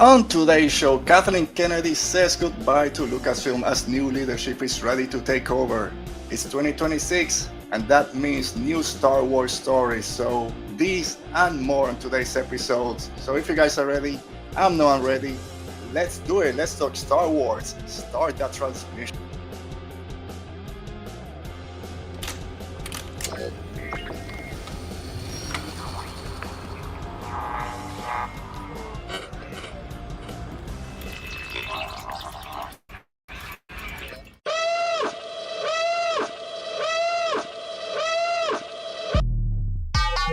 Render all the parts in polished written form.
On today's show, Kathleen Kennedy says goodbye to Lucasfilm as new leadership is ready to take over. It's 2026, and that means new Star Wars stories. So, these and more on today's episodes. So, if you guys are ready, I'm ready. Let's do it. Let's talk Star Wars. Start that transmission.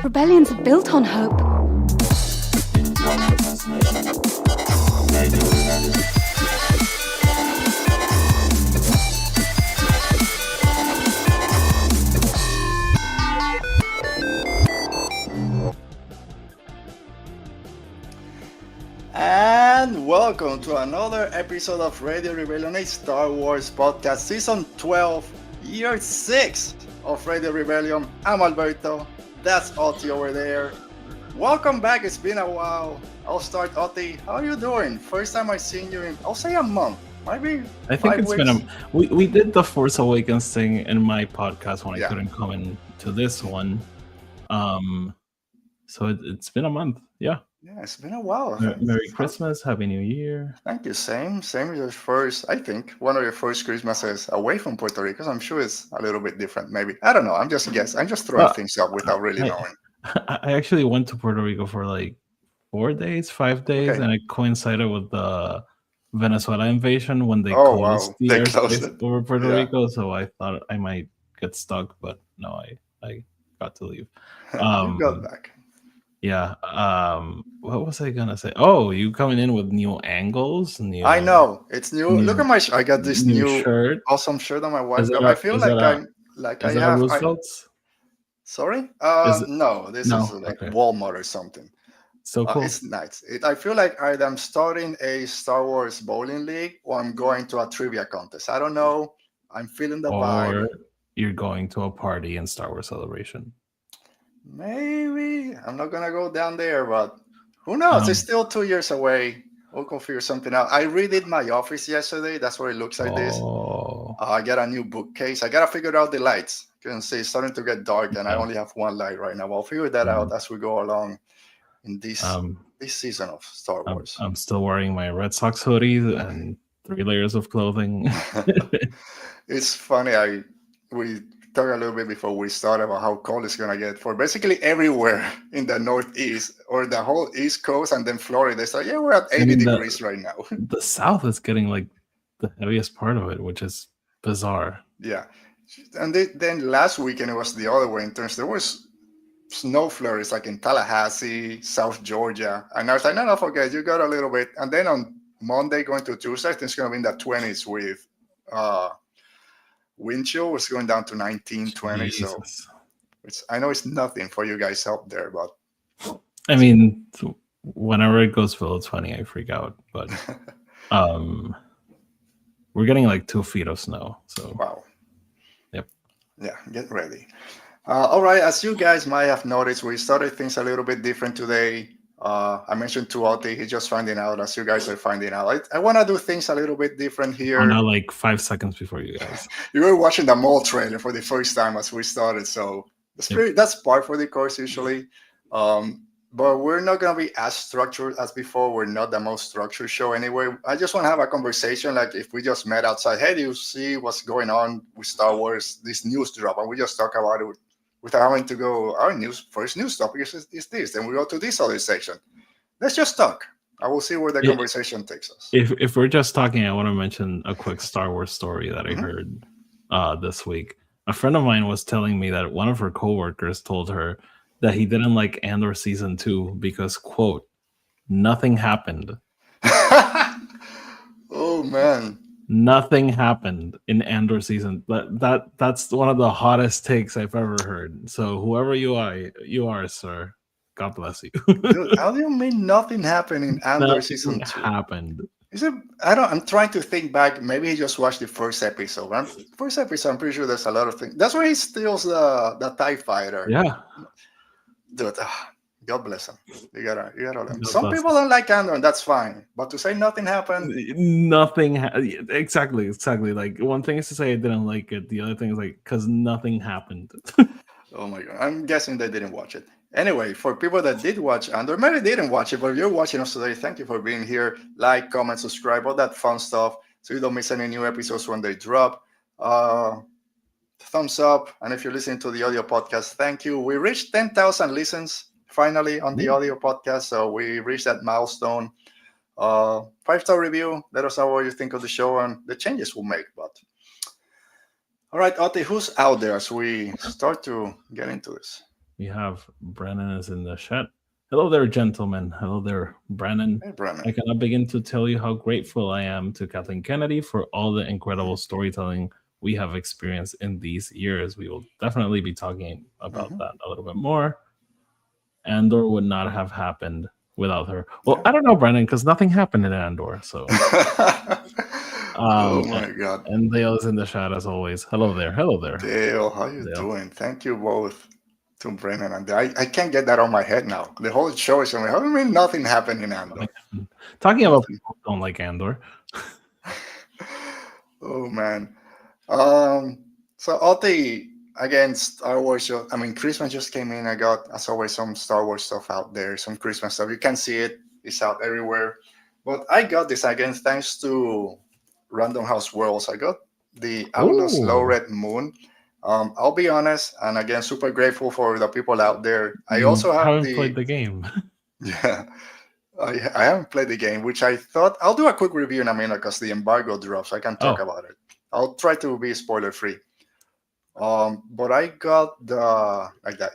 Rebellions are built on hope. And welcome to another episode of Radio Rebellion, a Star Wars podcast, season 12, year 6 of Radio Rebellion. I'm Alberto. That's Oti over there. Welcome back. It's been a while. I'll start, Oti. How are you doing? First time I've seen you in, I'll say a month. Maybe I think 5 it's weeks. been we did the Force Awakens thing in my podcast when Yeah. I couldn't come in to this one. So it's been a month. Yeah. Yeah, it's been a while. I think. Merry Christmas, Happy New Year. Thank you. Same as your first, I think, one of your first Christmases away from Puerto Rico. So I'm sure it's a little bit different, maybe. I don't know. I'm just guessing. I'm just throwing Well, things up without really knowing. I actually went to Puerto Rico for like 5 days, Okay. and it coincided with the Venezuela invasion when they Oh, closed wow. the They closed airspace it. over Puerto Yeah. Rico. So I thought I might get stuck, but no, I got to leave. You got Um, back. Yeah. What was I gonna say? Oh, you coming in with new angles, I know. It's new. Look new at my I got this new new shirt. awesome shirt on my wife Is got. that I a feel is like that I is that a have Roosevelt's? sorry? Is it No, this no? is like Okay. Walmart or something. So cool. It's nice. I feel like I'm starting a Star Wars bowling league or I'm going to a trivia contest. I don't know. I'm feeling the vibe. Or you're going to a party in Star Wars Celebration. Maybe I'm not gonna go down there, but who knows? It's Um, still 2 years away. We'll figure something out. I redid my office yesterday. That's why it looks like this. oh, I got a new bookcase. I gotta figure out the lights. You can see it's starting to get dark, and I okay. only have one light right now. I'll figure that out as we go along in this Um, season of Star Wars. I'm still wearing my Red Sox hoodie and 3 layers of clothing. It's funny. We talked a little bit before we started about how cold it's gonna get for basically everywhere in the Northeast or the whole East Coast, and then Florida. It's like, yeah, we're at 80 I mean, degrees right now. the South is getting like the heaviest part of it, which is bizarre. Yeah, and then last weekend it was the other way in terms. There was snow flurries like in Tallahassee, South Georgia, and I was like, no, forget, you got a little bit. And then on Monday going to Tuesday, I think it's gonna be in the 20s with wind chill was going down to 19, 20. So Jesus. I know it's nothing for you guys out there, but I mean, whenever it goes full, it's funny. I freak out, but we're getting like 2 feet of snow. So wow. Yep. Yeah, get ready. All right, as you guys might have noticed, we started things a little bit different today. I mentioned to Oti, he's just finding out, as you guys are finding out. I want to do things a little bit different here. Oh, now like 5 seconds before you guys. You were watching the Maul trailer for the first time as we started, so that's par for the course usually. But we're not going to be as structured as before. We're not the most structured show anyway. I just want to have a conversation like if we just met outside. Hey, do you see what's going on with Star Wars, this news drop? And we just talk about it without having to go, our first news topic is this. Then we go to this other section. Let's just talk. I will see where the conversation takes us. If we're just talking, I want to mention a quick Star Wars story that I heard this week. A friend of mine was telling me that one of her coworkers told her that he didn't like Andor season 2 because, quote, nothing happened. Oh man. Nothing happened in Andor season. That's one of the hottest takes I've ever heard. So whoever you are, sir, God bless you. Dude, how do you mean nothing happened in Andor season 2? Happened. Is it? I'm trying to think back. Maybe he just watched the first episode. I'm pretty sure there's a lot of things. That's where he steals the TIE fighter. Yeah. Dude, God bless them. You gotta let them. God Some bless people don't like Andor, and that's fine. But to say nothing happened, exactly. Like one thing is to say I didn't like it. The other thing is like because nothing happened. oh my god, I'm guessing they didn't watch it. Anyway, for people that did watch Andor, maybe didn't watch it, but if you're watching us today, thank you for being here. Like, comment, subscribe, all that fun stuff, so you don't miss any new episodes when they drop. Thumbs up, and if you're listening to the audio podcast, thank you. We reached 10,000 listens finally on the audio podcast, so we reached that milestone. 5-star review. Let us know what you think of the show and the changes we'll make. But all right, Oti, who's out there as we start to get into this? We have Brennan is in the chat. Hello there, gentlemen. Hello there, Brennan. Hey, Brennan. I cannot begin to tell you how grateful I am to Kathleen Kennedy for all the incredible storytelling we have experienced in these years. We will definitely be talking about that a little bit more. Andor would not have happened without her. Well, I don't know, Brennan, because nothing happened in Andor. So, oh my god! And Dale's in the chat as always. Hello there. Dale, how you doing? Thank you both to Brennan and I can't get that on my head now. The whole show is on me. How do you mean nothing happened in Andor? Talking about people who don't like Andor. Oh man. So Oti, again, Star Wars. I mean, Christmas just came in. I got, as always, some Star Wars stuff out there, some Christmas stuff. You can see it. It's out everywhere. But I got this again thanks to Random House Worlds. I got the Outlaws Low Red Moon. I'll be honest, and again, super grateful for the people out there. I also haven't played the game. Yeah, I haven't played the game, which I thought I'll do a quick review in a minute because the embargo drops. I can talk about it. I'll try to be spoiler free. But I got the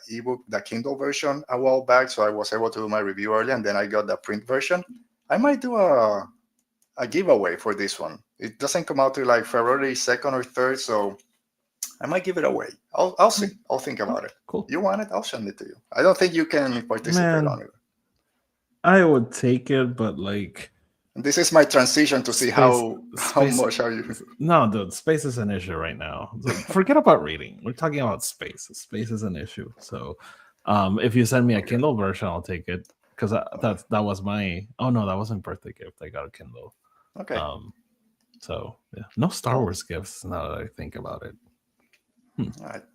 ebook, the Kindle version a while back, so I was able to do my review early, and then I got the print version. I might do a giveaway for this one. It doesn't come out till like February 2nd or 3rd, so I might give it away. I'll see. I'll think about it. Cool. You want it? I'll send it to you. I don't think you can participate on it. I would take it, but like this is my transition to see how much are you. No, dude, space is an issue right now. Forget about reading. We're talking about space. Space is an issue. So, if you send me a Kindle version, I'll take it because that was my. Oh no, that wasn't birthday gift. I got a Kindle. Okay. So yeah, no Star Wars gifts. Now that I think about it.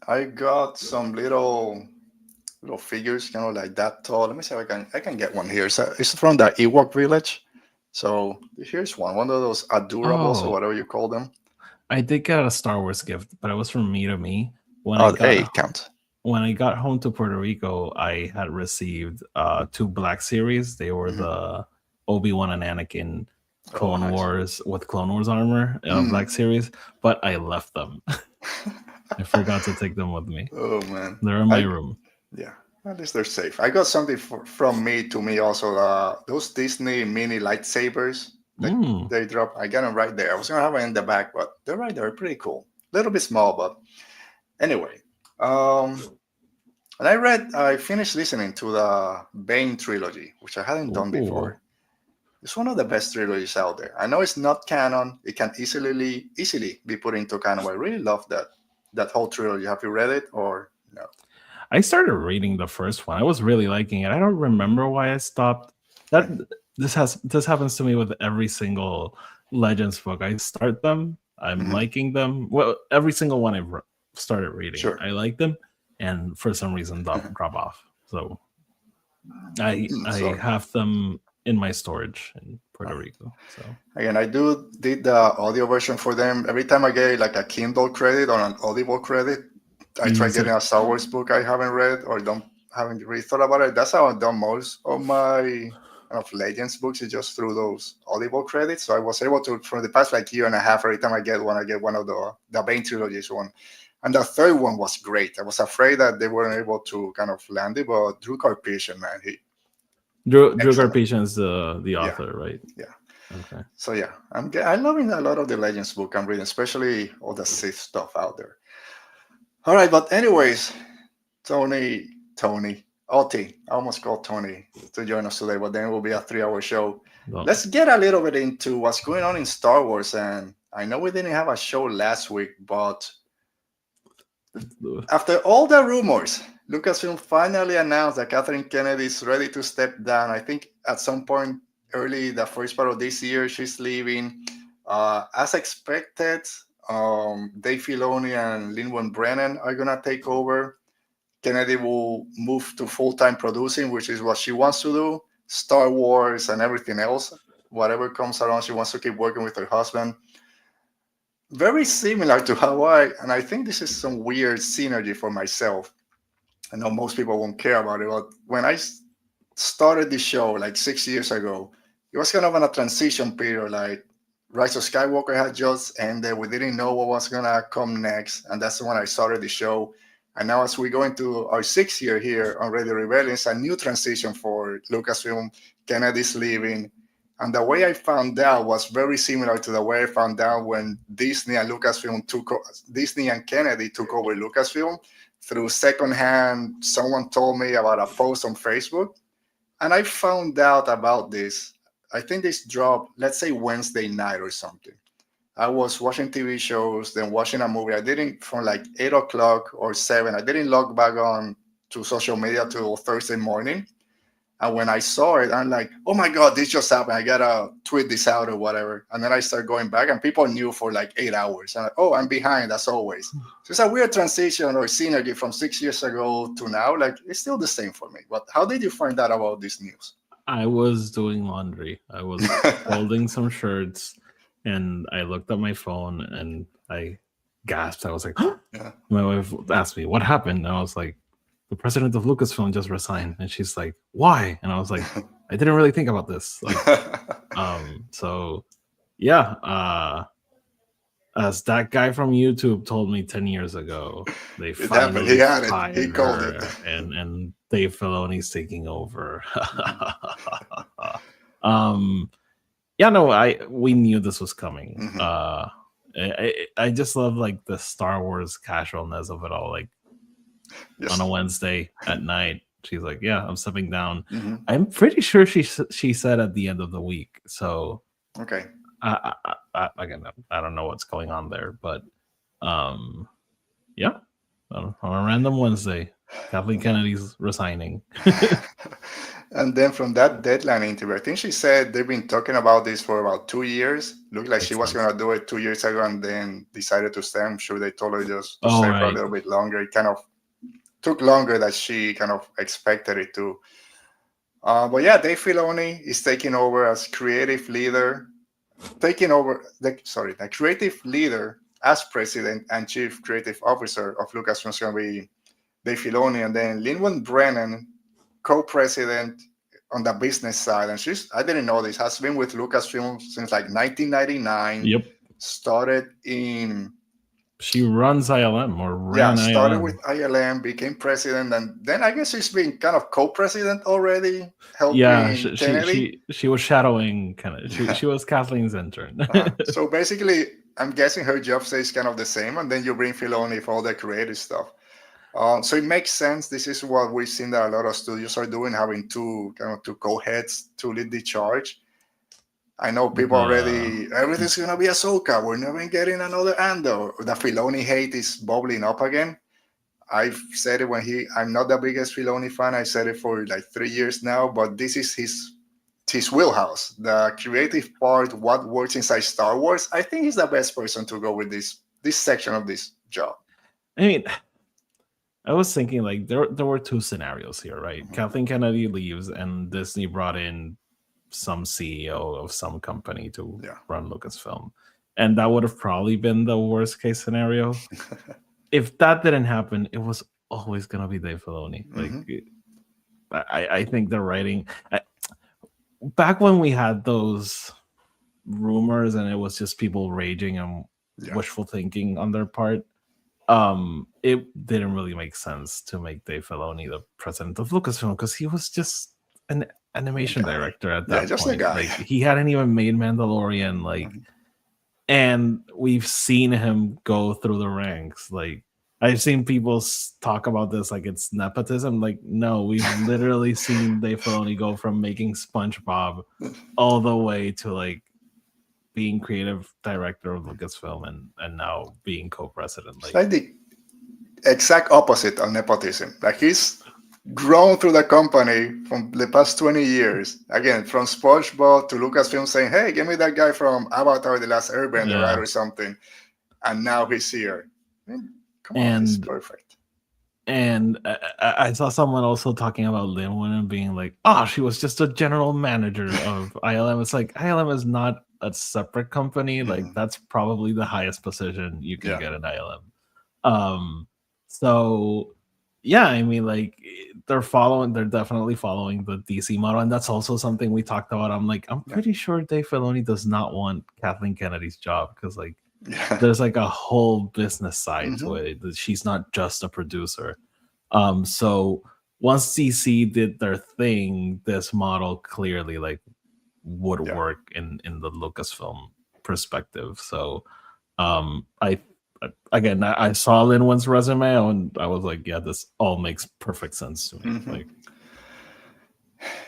I got some little figures, like that tall. Let me see if I can get one here. So it's from the Ewok village. So here's one of those adorables or whatever you call them. I did get a Star Wars gift, but it was from Me to Me. When When I got home to Puerto Rico, I had received 2 Black Series. They were the Obi-Wan and Anakin Clone Wars with Clone Wars armor Black Series, but I left them. I forgot to take them with me. Oh man, they're in my room. Yeah, at least they're safe. I got something from Me to Me also. Those Disney mini lightsabers they drop. I got them right there. I was gonna have it in the back, but they're right there. Pretty cool. A little bit small, but anyway. And I finished listening to the Bane trilogy, which I hadn't done before. It's one of the best trilogies out there. I know it's not canon. It can easily be put into canon. I really love that whole trilogy. Have you read it or no? I started reading the first one. I was really liking it. I don't remember why I stopped. This happens to me with every single Legends book. I start them. I'm liking them. Well, every single one I've started reading. Sure. I like them, and for some reason drop off. So I have them in my storage in Puerto Rico. So again, I did the audio version for them. Every time I get like a Kindle credit or an Audible credit, I try getting a Star Wars book I haven't read or haven't really thought about it. That's how I've done most of my Legends books, is just through those Audible credits. So I was able to, for the past year and a half, every time I get one of the Bane trilogies one. And the third one was great. I was afraid that they weren't able to kind of land it, but Drew Karpyshyn, man, Drew Karpyshyn is the author, right? Yeah. Okay. So yeah, I'm loving a lot of the Legends book I'm reading, especially all the Sith stuff out there. All right, but anyways, Oti, I almost called Tony to join us today, but then it will be a 3-hour show. No. Let's get a little bit into what's going on in Star Wars. And I know we didn't have a show last week, but after all the rumors Lucasfilm finally announced that Kathleen Kennedy is ready to step down. I think at some point early the first part of this year, she's leaving. As expected, Dave Filoni and Lynwen Brennan are gonna take over. Kennedy will move to full-time producing, which is what she wants to do. Star Wars and everything else, whatever comes around, she wants to keep working with her husband. Very similar to how and I think this is some weird synergy for myself. I know most people won't care about it, but when I started the show like 6 years ago, it was kind of in a transition period. Like Rise of Skywalker had just ended. We didn't know what was gonna come next, and that's when I started the show. And now, as we go into our 6th year here on Radio Rebellion, it's a new transition for Lucasfilm. Kennedy's leaving, and the way I found out was very similar to the way I found out when Disney and Kennedy took over Lucasfilm. Through secondhand, someone told me about a post on Facebook, and I found out about this. I think this dropped, let's say Wednesday night or something. I was watching TV shows, then watching a movie. I didn't, from like 8 o'clock or 7, I didn't log back on to social media till Thursday morning. And when I saw it, I'm like, oh my God, this just happened. I gotta tweet this out or whatever. And then I start going back, and people knew for like 8 hours. And like, oh, I'm behind as always. So it's a weird transition or synergy from 6 years ago to now. Like, it's still the same for me. But how did you find out about this news? I was doing laundry. I was folding some shirts, and I looked at my phone and I gasped. I was like, huh? Yeah. My wife asked me, what happened? And I was like, the president of Lucasfilm just resigned. And she's like, why? And I was like, I didn't really think about this. Like, so yeah, as that guy from YouTube told me 10 years ago, they finally fired he called it. And Dave Filoni's taking over. Yeah, no, we knew this was coming. Mm-hmm. I just love like the Star Wars casualness of it all. Like, yes. On a Wednesday at night, she's like, yeah, I'm stepping down. Mm-hmm. I'm pretty sure she said at the end of the week. So okay. Again, I don't know what's going on there, but yeah, on a random Wednesday, Kathleen Kennedy's resigning. And then from that deadline interview, I think she said they've been talking about this for about 2 years. Looked like she was going to do it 2 years ago and then decided to stay. I'm sure they told her just to stay for a little bit longer. It kind of took longer than she kind of expected it to. But yeah, Dave Filoni is taking over as creative leader. The creative leader as president and chief creative officer of Lucasfilm is going to be Dave Filoni, and then Lynwen Brennan, co-president on the business side. And I didn't know this, has been with Lucasfilm since like 1999. Yep. She runs ILM or ran ILM. Started with ILM, became president, and then I guess she's been kind of co-president already, helping Kennedy. She was shadowing Kennedy. She was Kathleen's intern. So basically, I'm guessing her job stays kind of the same, and then you bring Filoni for all the creative stuff. So it makes sense. This is what we've seen that a lot of studios are doing, having two co-heads to lead the charge. I know people already, everything's going to be Ahsoka. We're never getting another Andor. The Filoni hate is bubbling up again. I've said it I'm not the biggest Filoni fan. I said it for like 3 years now, but this is his wheelhouse. The creative part, what works inside Star Wars. I think he's the best person to go with this section of this job. I mean, I was thinking like there were two scenarios here, right? Mm-hmm. Kathleen Kennedy leaves and Disney brought in some CEO of some company to run Lucasfilm, and that would have probably been the worst case scenario. If that didn't happen, it was always gonna be Dave Filoni. Like, I think the writing back when we had those rumors and it was just people raging and wishful thinking on their part, it didn't really make sense to make Dave Filoni the president of Lucasfilm because he was just an animation director at that point. A guy. Like, he hadn't even made Mandalorian, like, and we've seen him go through the ranks. Like, I've seen people talk about this like it's nepotism. Like, no, we've literally seen Dave Filoni go from making SpongeBob all the way to like being creative director of Lucasfilm and now being co-president. Like, exact opposite of nepotism. Like he's grown through the company from the past 20 years. Again, from SpongeBob to Lucasfilm saying, "Hey, give me that guy from Avatar: The Last Airbender," right, or something. And now he's here. I mean, come on, he's perfect. And I saw someone also talking about Lynwen and being like, "Oh, she was just a general manager of ILM." It's like ILM is not a separate company. Like that's probably the highest position you can get in ILM. So yeah, I mean, like they're definitely following the DC model, and that's also something we talked about. I'm pretty sure Dave Filoni does not want Kathleen Kennedy's job because like there's like a whole business side to it. She's not just a producer. So once DC did their thing, this model clearly like would work in the Lucasfilm perspective. So I saw Lynwen's resume and I was like, yeah, this all makes perfect sense to me. Like,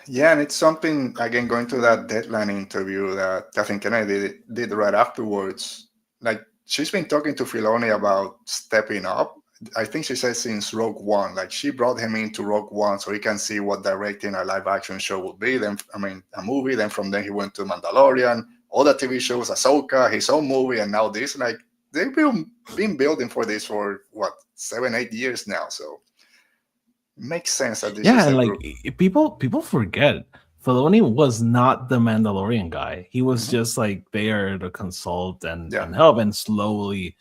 yeah, and it's something again going to that deadline interview that Kathleen Kennedy did right afterwards. Like she's been talking to Filoni about stepping up. I think she said since Rogue One, like she brought him into Rogue One so he can see what directing a live action show would be. Then, I mean, a movie. Then from there he went to Mandalorian, all the TV shows, Ahsoka, his own movie, and now this. Like they've been building for this for what 7-8 years now. So it makes sense that this is and like people forget. Filoni was not the Mandalorian guy. He was just like there to consult and help, and slowly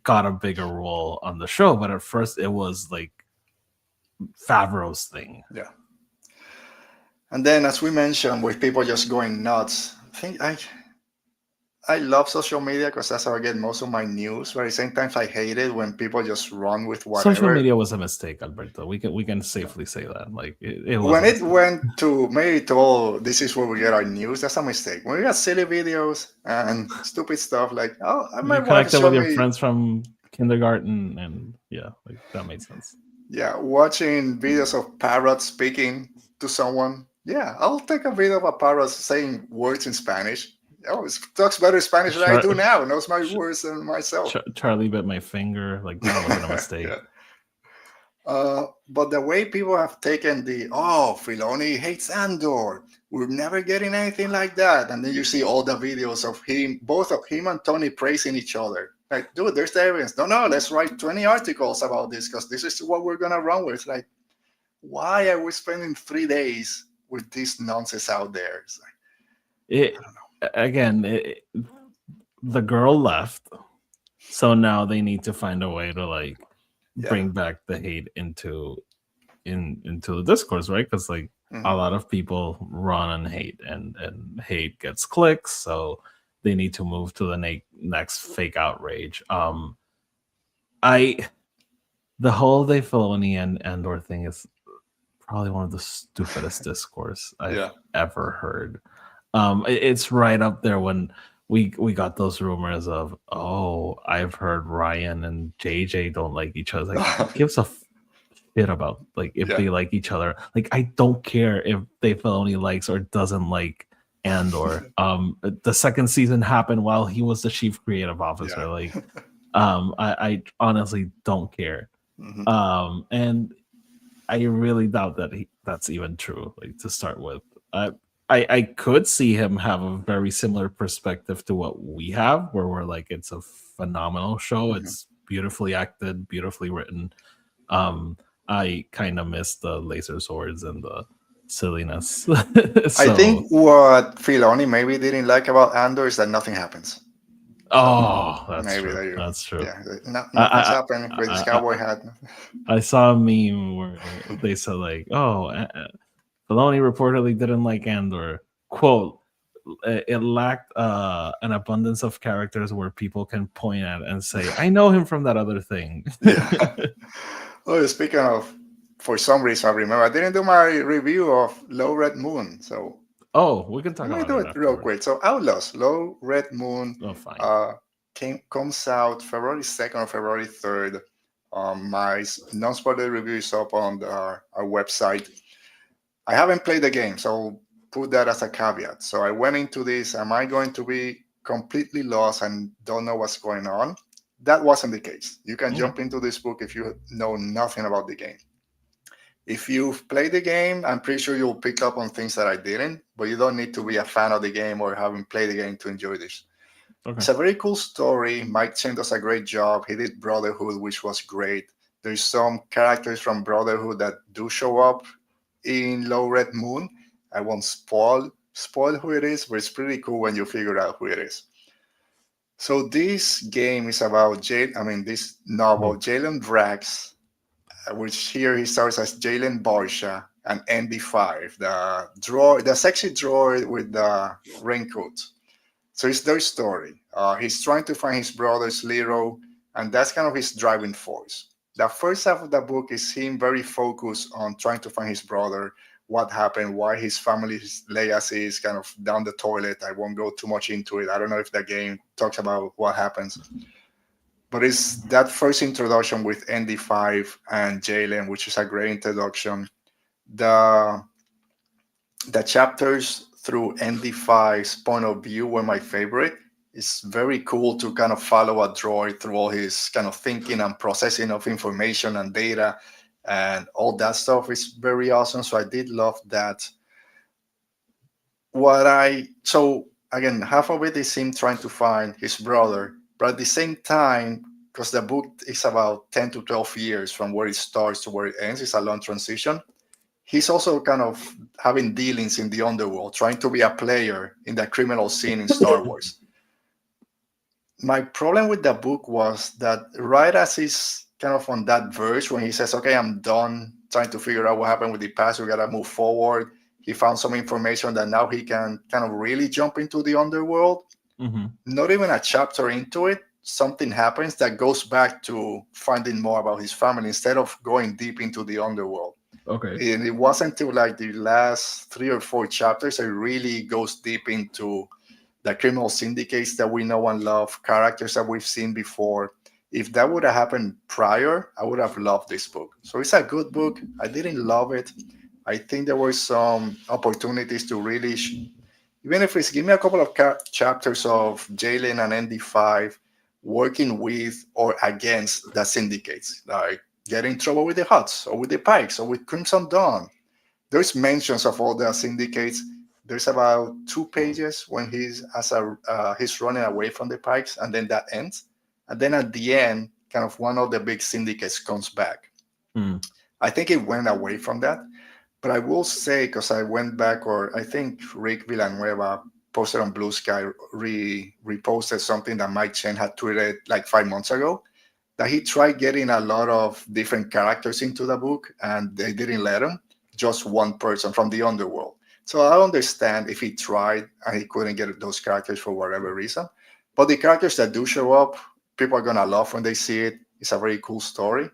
got a bigger role on the show. But at first, it was like Favreau's thing. Yeah. And then, as we mentioned, with people just going nuts, I love social media because that's how I get most of my news. But at the same time, I hate it when people just run with whatever. Social media was a mistake, Alberto. We can safely say that. Like it was when it went to maybe to all, this is where we get our news. That's a mistake. When we got silly videos and stupid stuff like, oh, I might want to show with your friends from kindergarten, and like that made sense. Yeah, watching videos of parrots speaking to someone. Yeah, I'll take a video of a parrot saying words in Spanish. Oh, it talks better Spanish than I do now. Knows my words than myself. Charlie bit my finger. Like that wasn't a mistake. But the way people have taken Filoni hates Andor. We're never getting anything like that. And then you see all the videos of both of him and Tony praising each other. Like, dude, there's the evidence. No, let's write 20 articles about this because this is what we're going to run with. Like, why are we spending 3 days with this nonsense out there? It's like, I don't know. Again, the girl left, so now they need to find a way to like bring back the hate into the discourse, right? Because like a lot of people run on hate, and hate gets clicks, so they need to move to the next fake outrage. The whole Dave Filoni and Andor thing is probably one of the stupidest discourse I've ever heard. It's right up there when we got those rumors of, I've heard Ryan and JJ don't like each other. Like, gives a shit about like if they like each other. Like, I don't care if Dave Filoni likes or doesn't like Andor. The second season happened while he was the chief creative officer. Like, I honestly don't care. And I really doubt that that's even true. Like, to start with, I could see him have a very similar perspective to what we have, where we're like, it's a phenomenal show. It's beautifully acted, beautifully written. I kind of miss the laser swords and the silliness. I think what Filoni maybe didn't like about Andor is that nothing happens. Oh, that's true. That's true. Yeah, nothing's happening with this cowboy hat. I saw a meme where they said like, Filoni reportedly didn't like Andor. Quote, it lacked an abundance of characters where people can point at and say, I know him from that other thing. Oh, speaking of, for some reason, I remember I didn't do my review of Low Red Moon. So we can talk about it. Let me do it real quick. So Outlaws, Low Red Moon comes out February 2nd or February 3rd. My non-spoiler review is up on our website. I haven't played the game, so put that as a caveat. So I went into this, am I going to be completely lost and don't know what's going on? That wasn't the case. You can Okay. jump into this book if you know nothing about the game. If you've played the game, I'm pretty sure you'll pick up on things that I didn't, but you don't need to be a fan of the game or having played the game to enjoy this. Okay. It's a very cool story. Mike Chen does a great job. He did Brotherhood, which was great. There's some characters from Brotherhood that do show up in Low Red Moon. I won't spoil who it is, but it's pretty cool when you figure out who it is. So this game is about this novel, Jalen Drax, which here he stars as Jalen Barsha and ND5, the sexy droid with the raincoat. So it's their story. He's trying to find his brother's Lero, and that's kind of his driving force. The first half of the book is him very focused on trying to find his brother, what happened, why his family's legacy is kind of down the toilet. I won't go too much into it. I don't know if the game talks about what happens. But it's that first introduction with ND5 and Jalen, which is a great introduction. The the chapters through ND5's point of view were my favorite. It's very cool to kind of follow a droid through all his kind of thinking and processing of information and data and all that stuff is very awesome. So I did love that. So again, half of it is him trying to find his brother, but at the same time, because the book is about 10 to 12 years from where it starts to where it ends, it's a long transition. He's also kind of having dealings in the underworld, trying to be a player in the criminal scene in Star Wars. My problem with the book was that right as he's kind of on that verge when he says, okay, I'm done trying to figure out what happened with the past, we gotta move forward. He found some information that now he can kind of really jump into the underworld. Mm-hmm. Not even a chapter into it, something happens that goes back to finding more about his family instead of going deep into the underworld. Okay. And it wasn't until like the last 3 or 4 chapters it really goes deep into the criminal syndicates that we know and love, characters that we've seen before. If that would have happened prior, I would have loved this book. So it's a good book. I didn't love it. I think there were some opportunities to really, even if it's give me a couple of chapters of Jalen and ND5 working with or against the syndicates, like get in trouble with the Huts or with the Pikes or with Crimson Dawn. There's mentions of all the syndicates. There's about 2 pages when he's running away from the Pikes, and then that ends. And then at the end, kind of one of the big syndicates comes back. Mm. I think it went away from that. But I will say, because I went back, or I think Rick Villanueva posted on Blue Sky, reposted something that Mike Chen had tweeted like 5 months ago, that he tried getting a lot of different characters into the book, and they didn't let him, just one person from the underworld. So I understand if he tried and he couldn't get those characters for whatever reason. But the characters that do show up, people are going to love when they see it. It's a very cool story.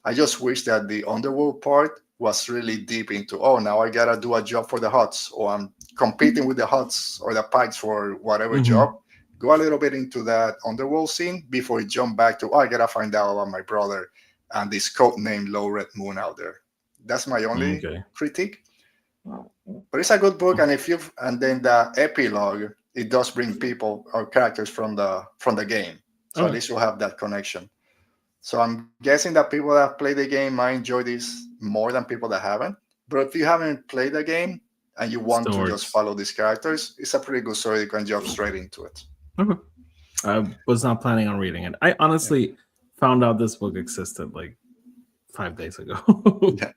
I just wish that the underworld part was really deep into, oh, now I got to do a job for the Huts, or I'm competing with the Huts or the Pikes for whatever job. Go a little bit into that underworld scene before you jump back to, oh, I got to find out about my brother and this code named Low Red Moon out there. That's my only critique. But it's a good book, and and then the epilogue, it does bring people or characters from the game. So at least you'll have that connection. So I'm guessing that people that play the game might enjoy this more than people that haven't. But if you haven't played the game and you want to just follow these characters, it's a pretty good story. You can jump straight into it. Okay. I was not planning on reading it. I honestly found out this book existed like 5 days ago. Yeah.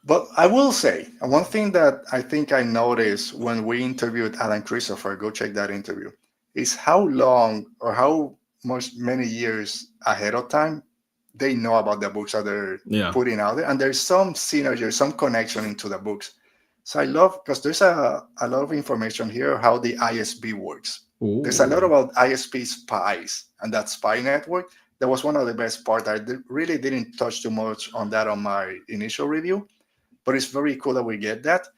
But I will say, one thing that I think I noticed when we interviewed Alan Christopher, go check that interview, is how long or how many years ahead of time they know about the books that they're putting out there. And there's some synergy, some connection into the books. So I love, because there's a lot of information here, how the ISB works. Ooh. There's a lot about ISP spies and that spy network. That was one of the best parts. I really didn't touch too much on that on my initial review. But it's very cool that we get that.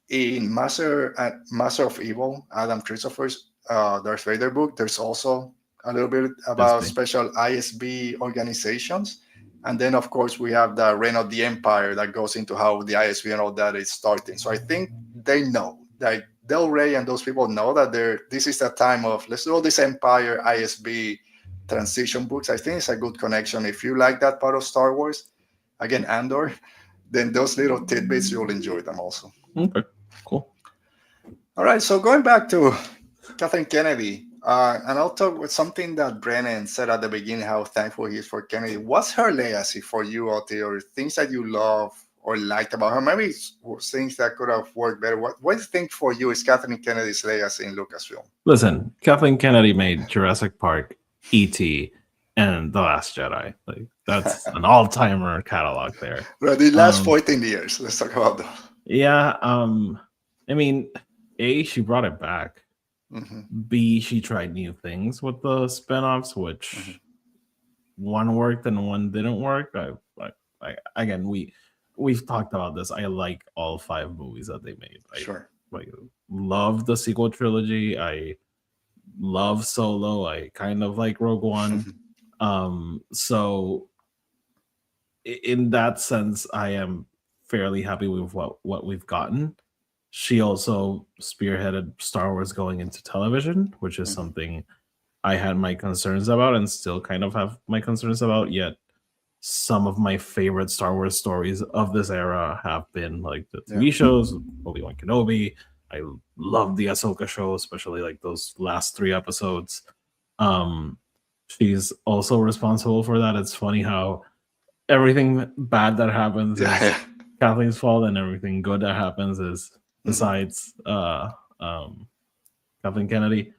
In Master of Evil, Adam Christopher's Darth Vader book, there's also a little bit about special ISB organizations. And then, of course, we have the Reign of the Empire that goes into how the ISB and all that is starting. So I think they know, like Del Rey and those people know that this is the time of, let's do all this Empire, ISB transition books. I think it's a good connection. If you like that part of Star Wars, again, Andor, then those little tidbits, you'll enjoy them also. Okay, cool. All right, so going back to Kathleen Kennedy, and I'll talk with something that Brennan said at the beginning, how thankful he is for Kennedy. What's her legacy for you, Oti, or things that you love or liked about her? Maybe things that could have worked better. What do you think for you is Kathleen Kennedy's legacy in Lucasfilm? Listen, Kathleen Kennedy made Jurassic Park, E.T., and The Last Jedi. Like, that's an all-timer catalog there. Right, the last 14 years. Let's talk about that. Yeah, I mean, A, she brought it back. B, she tried new things with the spinoffs, which one worked and one didn't work. Again, we've talked about this. I like all 5 movies that they made. Sure. I love the sequel trilogy. I love Solo. I kind of like Rogue One. So in that sense, I am fairly happy with what we've gotten. She also spearheaded Star Wars going into television, which is something I had my concerns about and still kind of have my concerns about. Yet some of my favorite Star Wars stories of this era have been like the TV shows, Obi-Wan Kenobi. I love the Ahsoka show, especially like those last 3 episodes. She's also responsible for that. It's funny how everything bad that happens is Kathleen's fault, and everything good that happens is besides Kathleen Kennedy.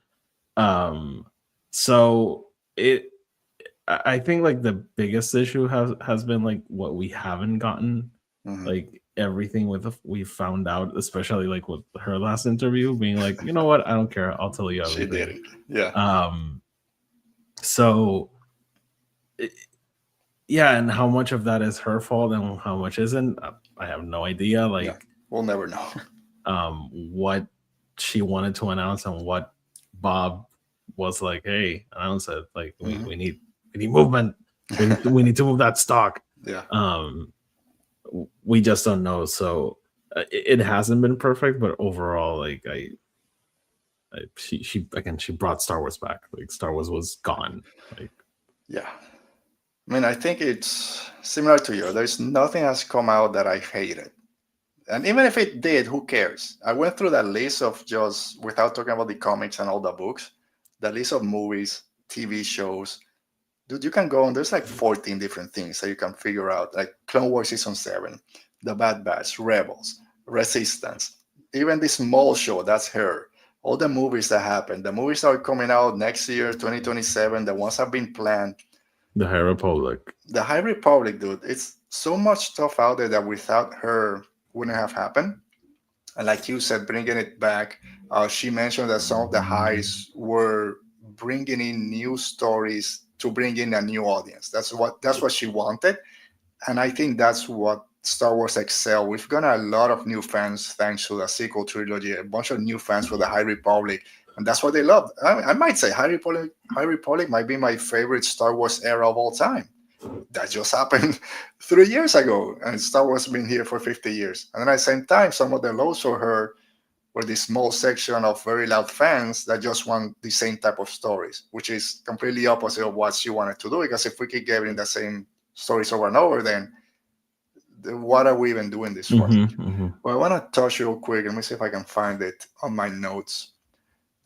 So I think like the biggest issue has been like what we haven't gotten, like everything we found out, especially like with her last interview being like, you know what, I don't care, I'll tell you everything. She did it. Yeah. So yeah, and how much of that is her fault and how much isn't, I have no idea. Like we'll never know. What she wanted to announce and what Bob was like, hey, announce it. Like we need movement. We need to move that stock. Yeah. We just don't know. So it hasn't been perfect, but overall, like she brought Star Wars back. Like Star Wars was gone. Like yeah. I mean, I think it's similar to you. There's nothing has come out that I hated. And even if it did, who cares? I went through that list of just, without talking about the comics and all the books, the list of movies, TV shows. Dude, you can go on, there's like 14 different things that you can figure out, like Clone Wars Season 7, The Bad Batch, Rebels, Resistance, even this Maul show, that's her. All the movies that happened, the movies that are coming out next year, 2027, the ones that have been planned. The High Republic. The High Republic, dude, it's so much stuff out there that without her wouldn't have happened. And like you said, bringing it back, she mentioned that some of the highs were bringing in new stories to bring in a new audience. That's what she wanted, and I think that's what Star Wars excel. We've got a lot of new fans thanks to the sequel trilogy, a bunch of new fans for the High Republic, and that's what they love. I might say High Republic might be my favorite Star Wars era of all time. That just happened 3 years ago, and Star Wars has been here for 50 years. And then at the same time, some of the lows for her were this small section of very loud fans that just want the same type of stories, which is completely opposite of what she wanted to do. Because if we keep getting the same stories over and over, then what are we even doing this for? Well, I want to touch real quick. Let me see if I can find it on my notes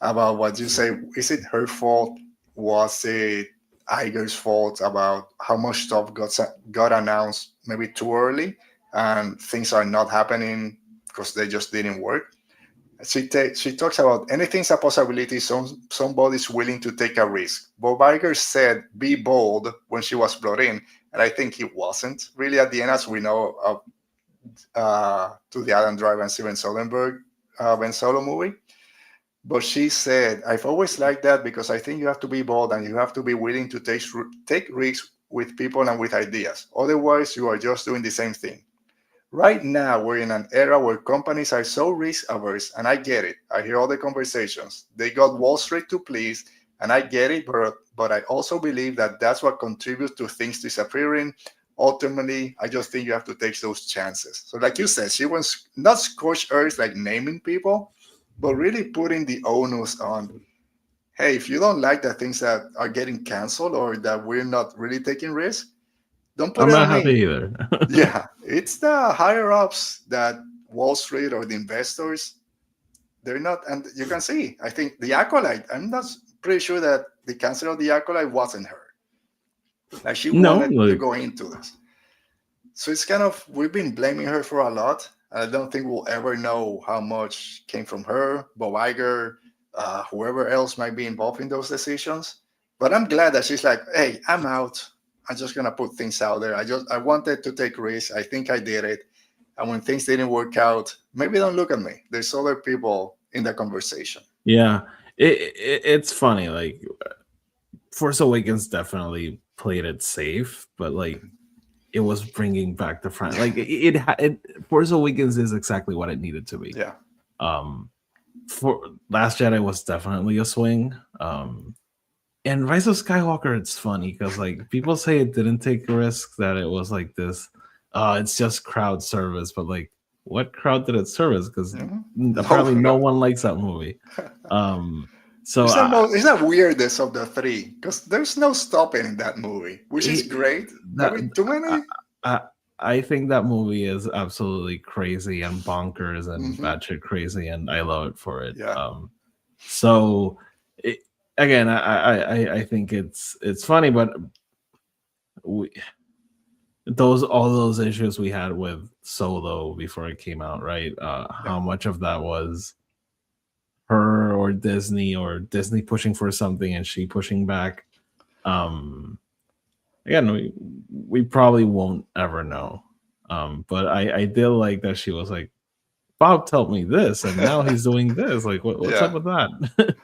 about what you say. Is it her fault? Was it Iger's fault about how much stuff got announced maybe too early and things are not happening because they just didn't work? She talks about anything's a possibility. Somebody's willing to take a risk. Bob Iger said, "Be bold" when she was brought in, and I think he wasn't really at the end, as we know of to the Adam Driver and Steven Soderbergh Ben Solo movie. But she said, "I've always liked that because I think you have to be bold and you have to be willing to take risks with people and with ideas. Otherwise, you are just doing the same thing. Right now, we're in an era where companies are so risk-averse, and I get it. I hear all the conversations. They got Wall Street to please, and I get it, but I also believe that that's what contributes to things disappearing. Ultimately, I just think you have to take those chances." So like you said, she was not scorched earth, like naming people, but really putting the onus on, hey, if you don't like the things that are getting canceled or that we're not really taking risks, don't put I'm it not on happy me. either. Yeah, it's the higher ups that Wall Street or the investors, they're not, and you can see, I think the Acolyte, I'm not pretty sure that the cancer of the Acolyte wasn't her. Like she No, wanted to like go into this. So it's kind of, we've been blaming her for a lot. I don't think we'll ever know how much came from her, Bob Iger, whoever else might be involved in those decisions. But I'm glad that she's like, hey, I'm out. I'm just gonna put things out there. I wanted to take risks. I think I did it. And when things didn't work out, maybe don't look at me. There's other people in the conversation. yeah, it's funny. Like Force Awakens definitely played it safe, but like it was bringing back the front. Like Force Awakens is exactly what it needed to be. Yeah. For Last Jedi was definitely a swing. And Rise of Skywalker, it's funny because like people say it didn't take risks, that it was like this, it's just crowd service, but like what crowd did it service? Because apparently no one likes that movie. So it's the weirdest of the three because there's no stopping in that movie, which is great. Maybe too many. I think that movie is absolutely crazy and bonkers and batshit crazy, and I love it for it. Yeah. So again, I think it's funny, but all those issues we had with Solo before it came out, right? How much of that was her or Disney pushing for something and she pushing back? Again, we probably won't ever know. But I did like that she was like, Bob told me this, and now he's doing this. Like, what's up with that?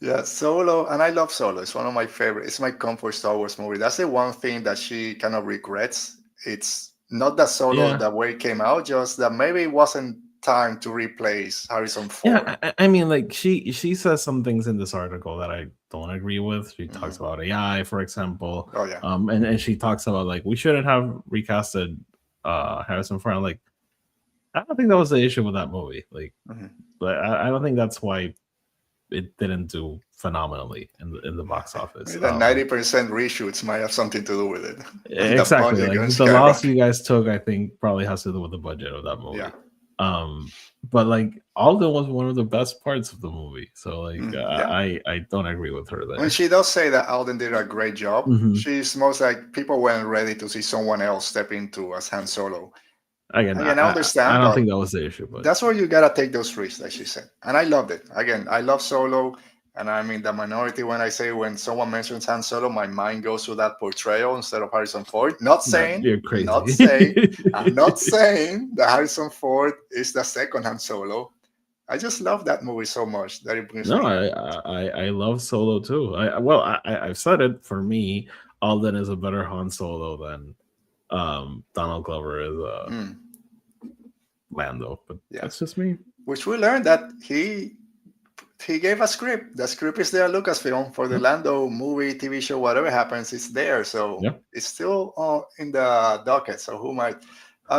Yeah, Solo, and I love Solo. It's one of my favorite. It's my comfort Star Wars movie. That's the one thing that she kind of regrets. It's not that Solo the way it came out, just that maybe it wasn't time to replace Harrison Ford. Yeah, I mean, like she says some things in this article that I don't agree with. She talks about AI, for example. Oh yeah. And she talks about like we shouldn't have recasted Harrison Ford. I'm like, I don't think that was the issue with that movie. Like, but I don't think that's why it didn't do phenomenally in the box office. The 90% reshoots might have something to do with it. Exactly. Like the loss you guys took, I think, probably has to do with the budget of that movie. Yeah. But like Alden was one of the best parts of the movie. So like I don't agree with her there. When she does say that Alden did a great job, she's most like people weren't ready to see someone else step into as Han Solo. Again, I understand. I don't think that was the issue, but that's where you gotta take those risks, like she said. And I loved it. Again, I love Solo, and I'm in the minority when I say when someone mentions Han Solo, my mind goes to that portrayal instead of Harrison Ford. Not saying you're crazy. I'm not saying that Harrison Ford is the second Han Solo. I just love that movie so much that it brings me. I love Solo too. I've said it. For me, Alden is a better Han Solo than Donald Glover is Lando, but that's just me. Which we learned that he gave a script. The script is there at Lucasfilm for the Lando movie, TV show, whatever happens, it's there. So it's still in the docket. So who might?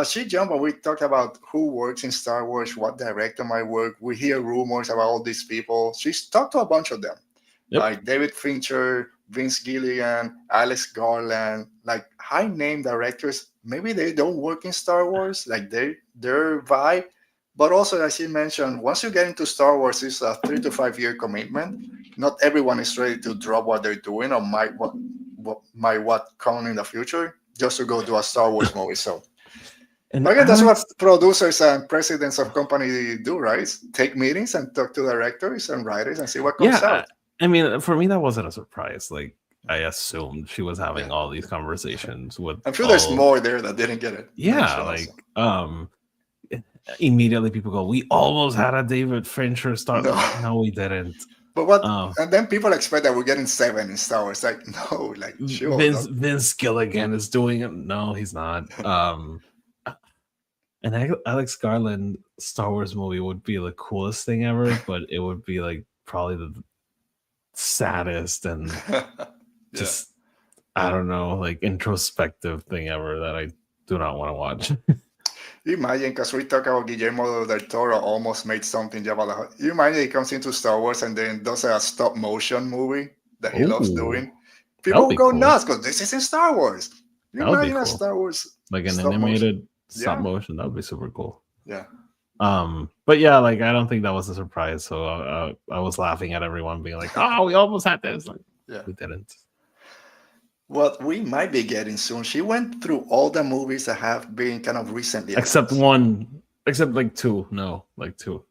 She jumped, and we talked about who works in Star Wars, what director might work. We hear rumors about all these people. She's talked to a bunch of them, like David Fincher, Vince Gilligan, Alex Garland, like high-name directors. Maybe they don't work in Star Wars, like their vibe. But also, as you mentioned, once you get into Star Wars, it's a 3 to 5 year commitment. Not everyone is ready to drop what they're doing or what come in the future just to go do a Star Wars movie. So, and again, that's what producers and presidents of companies do, right? Take meetings and talk to directors and writers and see what comes out. I mean, for me, that wasn't a surprise. Like, I assumed she was having all these conversations with. I'm sure there's more there that didn't get it. Yeah, like immediately people go, "We almost had a David Fincher start." No, we didn't. But what? And then people expect that we're getting 7 in Star Wars. Like, no, like sure. Vince Gilligan is doing it. No, he's not. And Alex Garland Star Wars movie would be the coolest thing ever, but it would be like probably the saddest and just I don't know, like introspective thing ever that I do not want to watch. You imagine, because we talk about Guillermo del Toro almost made something about you imagine he comes into Star Wars and then does a stop motion movie that he loves Ooh, doing. that would People will be go cool. nuts because this is in Star Wars. You That would be imagine a cool. Star Wars Like an stop animated motion? stop Yeah. motion. That would be super cool. Yeah. But yeah, like I don't think that was a surprise. So I was laughing at everyone being like, "Oh, we almost had this." Like, Yeah. we didn't. What we might be getting soon. She went through all the movies that have been kind of recently Except announced. one. Except like two. No, like two.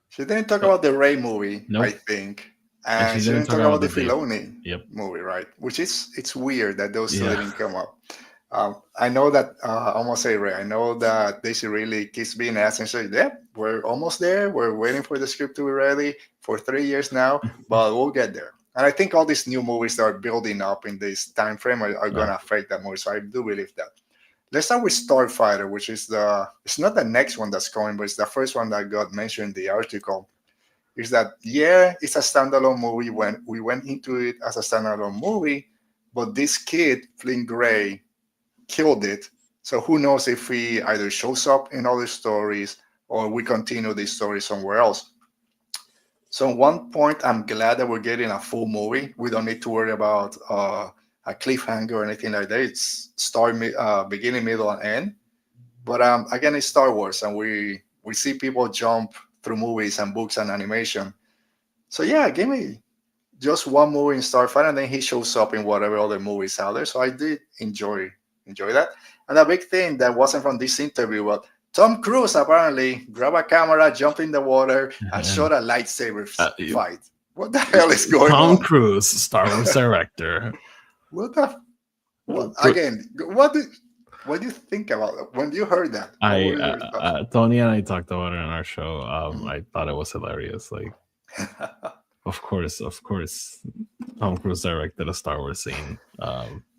She didn't talk Uh, about the Ray movie, I Nope. think, And she and she didn't didn't talk talk about about the the date. Filoni Yep. movie, right? Which is it's weird that those two Yeah. didn't come up. I know that I almost say Ray. I know that Daisy really keeps being asked and says, "Yeah, we're almost there. We're waiting for the script to be ready for 3 years now, but we'll get there." And I think all these new movies that are building up in this time frame are going to affect that movie. So I do believe that. Let's start with Starfighter, which is it's not the next one that's coming, but it's the first one that got mentioned in the article. Is that, yeah, it's a standalone movie when we went into it as a standalone movie, but this kid, Flynn Gray, killed it. So who knows if he either shows up in other stories or we continue this story somewhere else. So at one point, I'm glad that we're getting a full movie. We don't need to worry about a cliffhanger or anything like that. It's beginning, middle, and end. But again, it's Star Wars, and we see people jump through movies and books and animation. So yeah, give me just one movie in Starfighter, and then he shows up in whatever other movies out there. So I did enjoy that. And a big thing that wasn't from this interview, but Tom Cruise apparently grabbed a camera, jumped in the water, and shot a lightsaber fight. What the hell is going on? Tom Cruise, Star Wars director. What the? What again? What do you think about it? When you heard that? Tony and I talked about it on our show. I thought it was hilarious. Like, of course, Tom Cruise directed a Star Wars scene.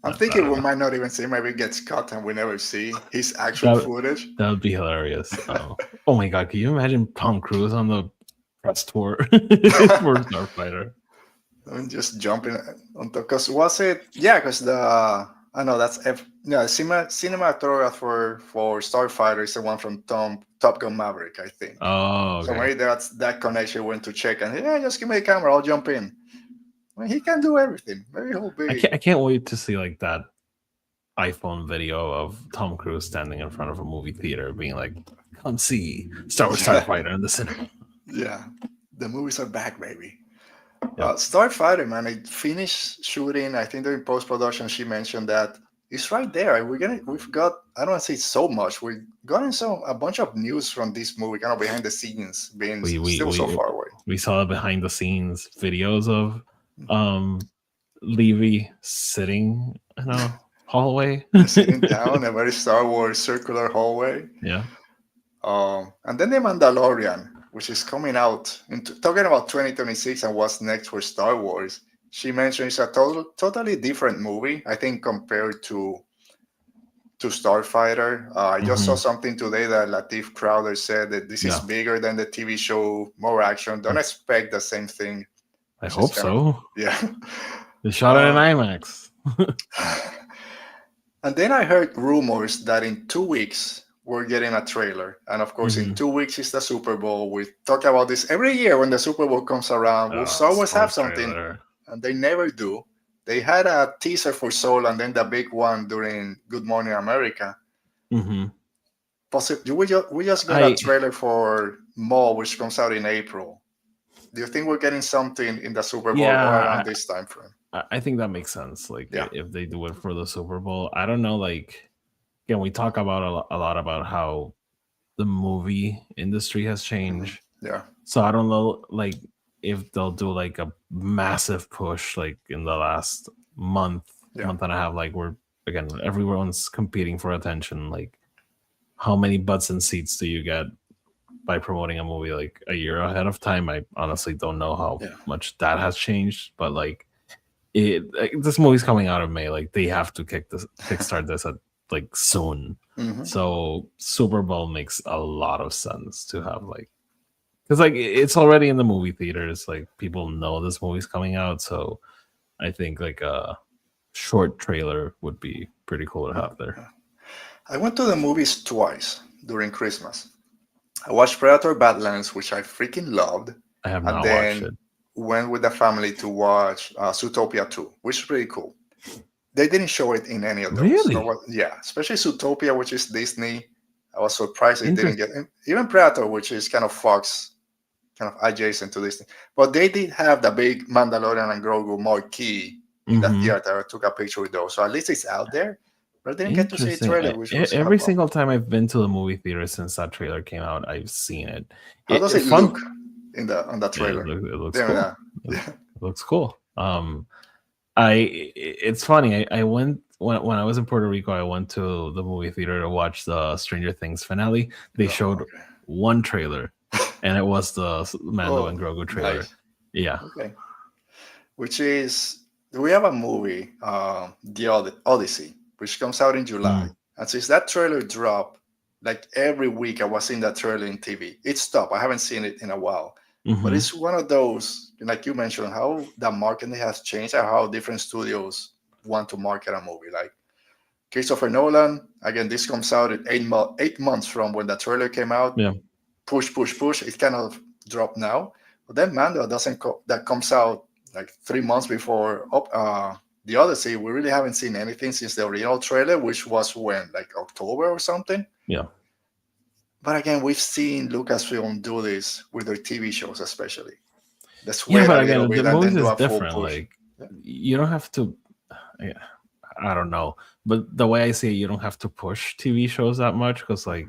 I'm thinking we might not even see. Maybe it gets cut and we never see his actual footage. That would be hilarious. Oh my god, can you imagine Tom Cruise on the press tour for Starfighter? I'm just jumping on top. Because was it? Yeah, because I know that's cinematographer for Starfighter is the one from Top Gun Maverick, I think. Oh, okay. So maybe that's that connection went to check and yeah, just give me a camera, I'll jump in. I mean, he can do everything. Maybe he'll be. I can't wait to see like that iPhone video of Tom Cruise standing in front of a movie theater, being like, "Come see Star Wars Starfighter in the cinema." Yeah, the movies are back, baby. Yep. Starfighter, man, I finished shooting. I think during post production, she mentioned that it's right there. We've got. I don't want to say so much. We've gotten a bunch of news from this movie, kind of behind the scenes, being still so far away. We saw the behind the scenes videos of Levy sitting in a hallway, sitting down a very Star Wars circular hallway. Yeah. And then the Mandalorian, which is coming out. Talking about 2026 and what's next for Star Wars, she mentioned it's a totally different movie, I think, compared to Starfighter. I just saw something today that Lateef Crowder said that this is bigger than the TV show, more action. Don't expect the same thing. I hope so. Yeah. They shot it in IMAX. And then I heard rumors that in 2 weeks, we're getting a trailer. And of course, in 2 weeks is the Super Bowl. We talk about this every year when the Super Bowl comes around. We'll always have something. Trailer. And they never do. They had a teaser for Soul and then the big one during Good Morning America. Possibly, we just got a trailer for Maul, which comes out in April. Do you think we're getting something in the Super Bowl around this time frame? I think that makes sense. Like, if they do it for the Super Bowl, I don't know. Like, again, we talk about a lot about how the movie industry has changed. Yeah. So I don't know, like, if they'll do like a massive push, like in the last month and a half, like where again everyone's competing for attention. Like, how many butts and seats do you get by promoting a movie like a year ahead of time? I honestly don't know how much that has changed, but like this movie's coming out in May. Like, they have to kickstart this at like soon. So Super Bowl makes a lot of sense to have, like, because like it's already in the movie theaters. Like, people know this movie's coming out, so I think like a short trailer would be pretty cool to have there. I went to the movies twice during Christmas. I watched Predator Badlands, which I freaking loved, I have and not watched it. then went with the family to watch Zootopia 2, which is pretty cool. They didn't show it in any of those. So Really? yeah, especially Zootopia, which is Disney. I was surprised it didn't Interesting. get even Predator, which is kind of Fox, kind of adjacent to Disney. But they did have the big Mandalorian and Grogu marquee in the Mm-hmm. theater. I took a picture with those, so at least it's out there. But I didn't get to see a Interesting. trailer, which was kind of Every fun. single time I've been to the movie theater since that trailer came out, I've seen it. How does it Fun. look on the Yeah, trailer? it looks Damn cool. it, It looks cool. It's funny. I went when I was in Puerto Rico. I went to the movie theater to watch the Stranger Things finale. They showed okay. one trailer, and it was the Mando and Grogu trailer. Nice. Yeah. Okay. Which is, we have a movie, The Odyssey, which comes out in July. And since that trailer dropped, like every week I was seeing that trailer in TV. It stopped. I haven't seen it in a while. But it's one of those, like you mentioned, how the marketing has changed and how different studios want to market a movie. Like Christopher Nolan, again, this comes out in 8 months from when the trailer came out. Yeah. Push. It kind of dropped now. But then Mando that comes out like 3 months before The Odyssey. We really haven't seen anything since the original trailer, which was when, like October or something. Yeah. But again, we've seen Lucasfilm do this with their TV shows, especially. That's But again, the movies is different. Like you don't have to. I don't know, but the way I see it, you don't have to push TV shows that much because like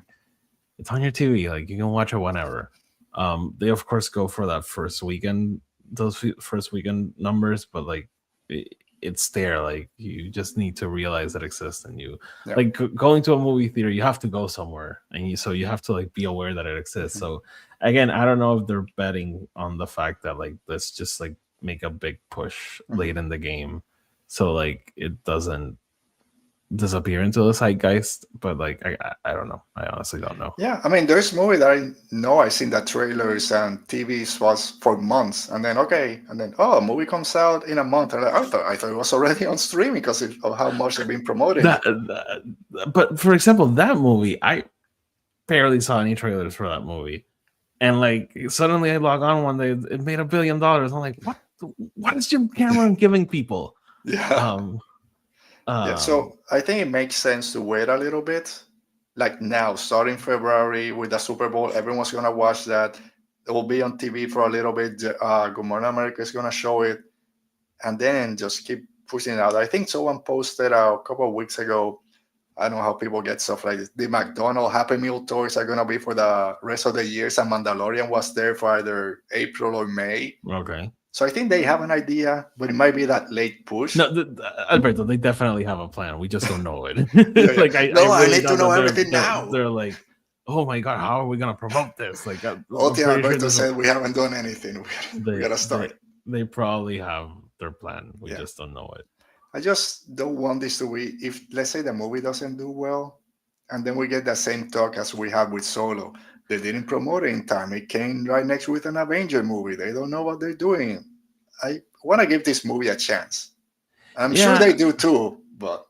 it's on your TV. Like you can watch it whenever. They of course go for that first weekend, those first weekend numbers, but like it's there. Like you just need to realize it exists, and you like going to a movie theater. You have to go somewhere, and you have to like be aware that it exists. So again, I don't know if they're betting on the fact that like let's just like make a big push late in the game, so like it doesn't disappear into the zeitgeist. But like I don't know. I honestly don't know. Yeah, I mean, there's a movie that I know I've seen the trailers and TVs was for months, and then a movie comes out in a month, and I thought it was already on streaming because of how much they've been promoting. But for example, that movie, I barely saw any trailers for that movie, and like suddenly I log on one day, it made $1 billion. I'm like, what is Jim Cameron giving people? Yeah. So I think it makes sense to wait a little bit. Like now, starting February with the Super Bowl, everyone's gonna watch that. It will be on TV for a little bit. Good Morning America is gonna show it, and then just keep pushing it out. I think someone posted a couple of weeks ago. I don't know how people get stuff like this. The McDonald's Happy Meal toys are gonna be for the rest of the years, and Mandalorian was there for either April or May. Okay. So I think they have an idea, but it might be that late push. No, Alberto, they definitely have a plan. We just don't know it. Like I need to know everything now. They're like, oh my god, how are we gonna promote this? Like, Alberto said we haven't done anything. We gotta start. They probably have their plan. We just don't know it. I just don't want this to be, if let's say the movie doesn't do well, and then we get the same talk as we had with Solo. They didn't promote it in time. It came right next with an Avenger movie. They don't know what they're doing. I want to give this movie a chance. I'm sure they do too, but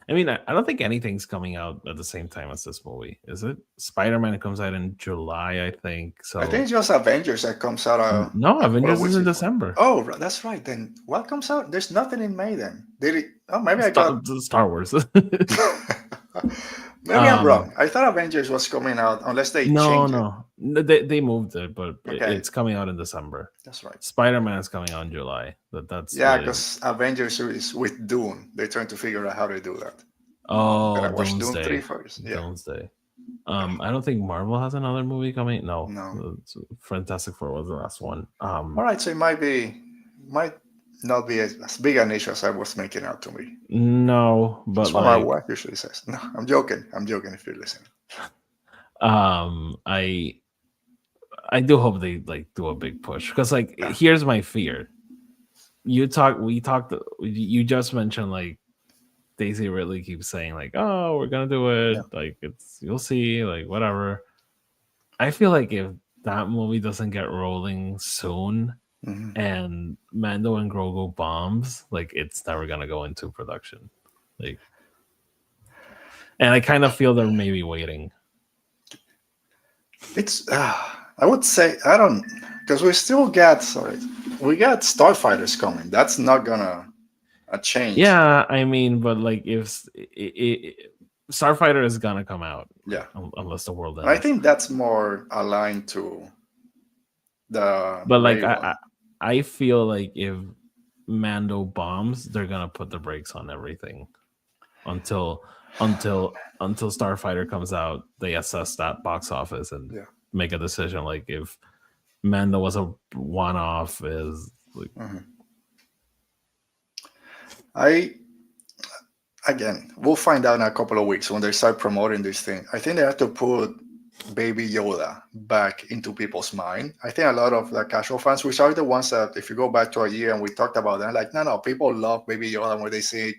I mean, I don't think anything's coming out at the same time as this movie, is it? Spider-Man comes out in July, I think. So I think it's just Avengers that comes out. No, Avengers is in December. Oh, that's right. Then what comes out? There's nothing in May then. Maybe I got Star Wars. Maybe I'm wrong. I thought Avengers was coming out unless they changed it. They moved it, but it's coming out in December. That's right. Spider-Man is coming out in July. That's because Avengers is with Dune. They're trying to figure out how to do that. Oh, I watched Doomsday. Dune 3 first. Yeah. Doomsday. I don't think Marvel has another movie coming. No. Fantastic Four was the last one. All right, so it might not be as big an issue as I was making out to me. No, but that's what my wife usually says. No, I'm joking. I'm joking if you're listening. I do hope they like do a big push because here's my fear. You just mentioned like Daisy Ridley keeps saying like, oh, we're gonna do it. Like you'll see, like whatever. I feel like if that movie doesn't get rolling soon, and Mando and Grogu bombs, like it's never gonna go into production. Like, and I kind of feel they're maybe waiting. It's I would say I don't because we got starfighters coming. That's not gonna change. Yeah, I mean, but like if Starfighter is gonna come out, Yeah, like unless the world I ends. think that's more aligned to the But like Ray one. I feel like if Mando bombs, they're gonna put the brakes on everything until until Starfighter comes out. They assess that box office and Yeah. make a decision. Like if Mando was a one-off, is like Mhm. I again, we'll find out in a couple of weeks when they start promoting this thing. I think they have to put Baby Yoda back into people's mind. I think a lot of the casual fans, which are the ones that, if you go back to a year and we talked about that, like, no, people love Baby Yoda when they see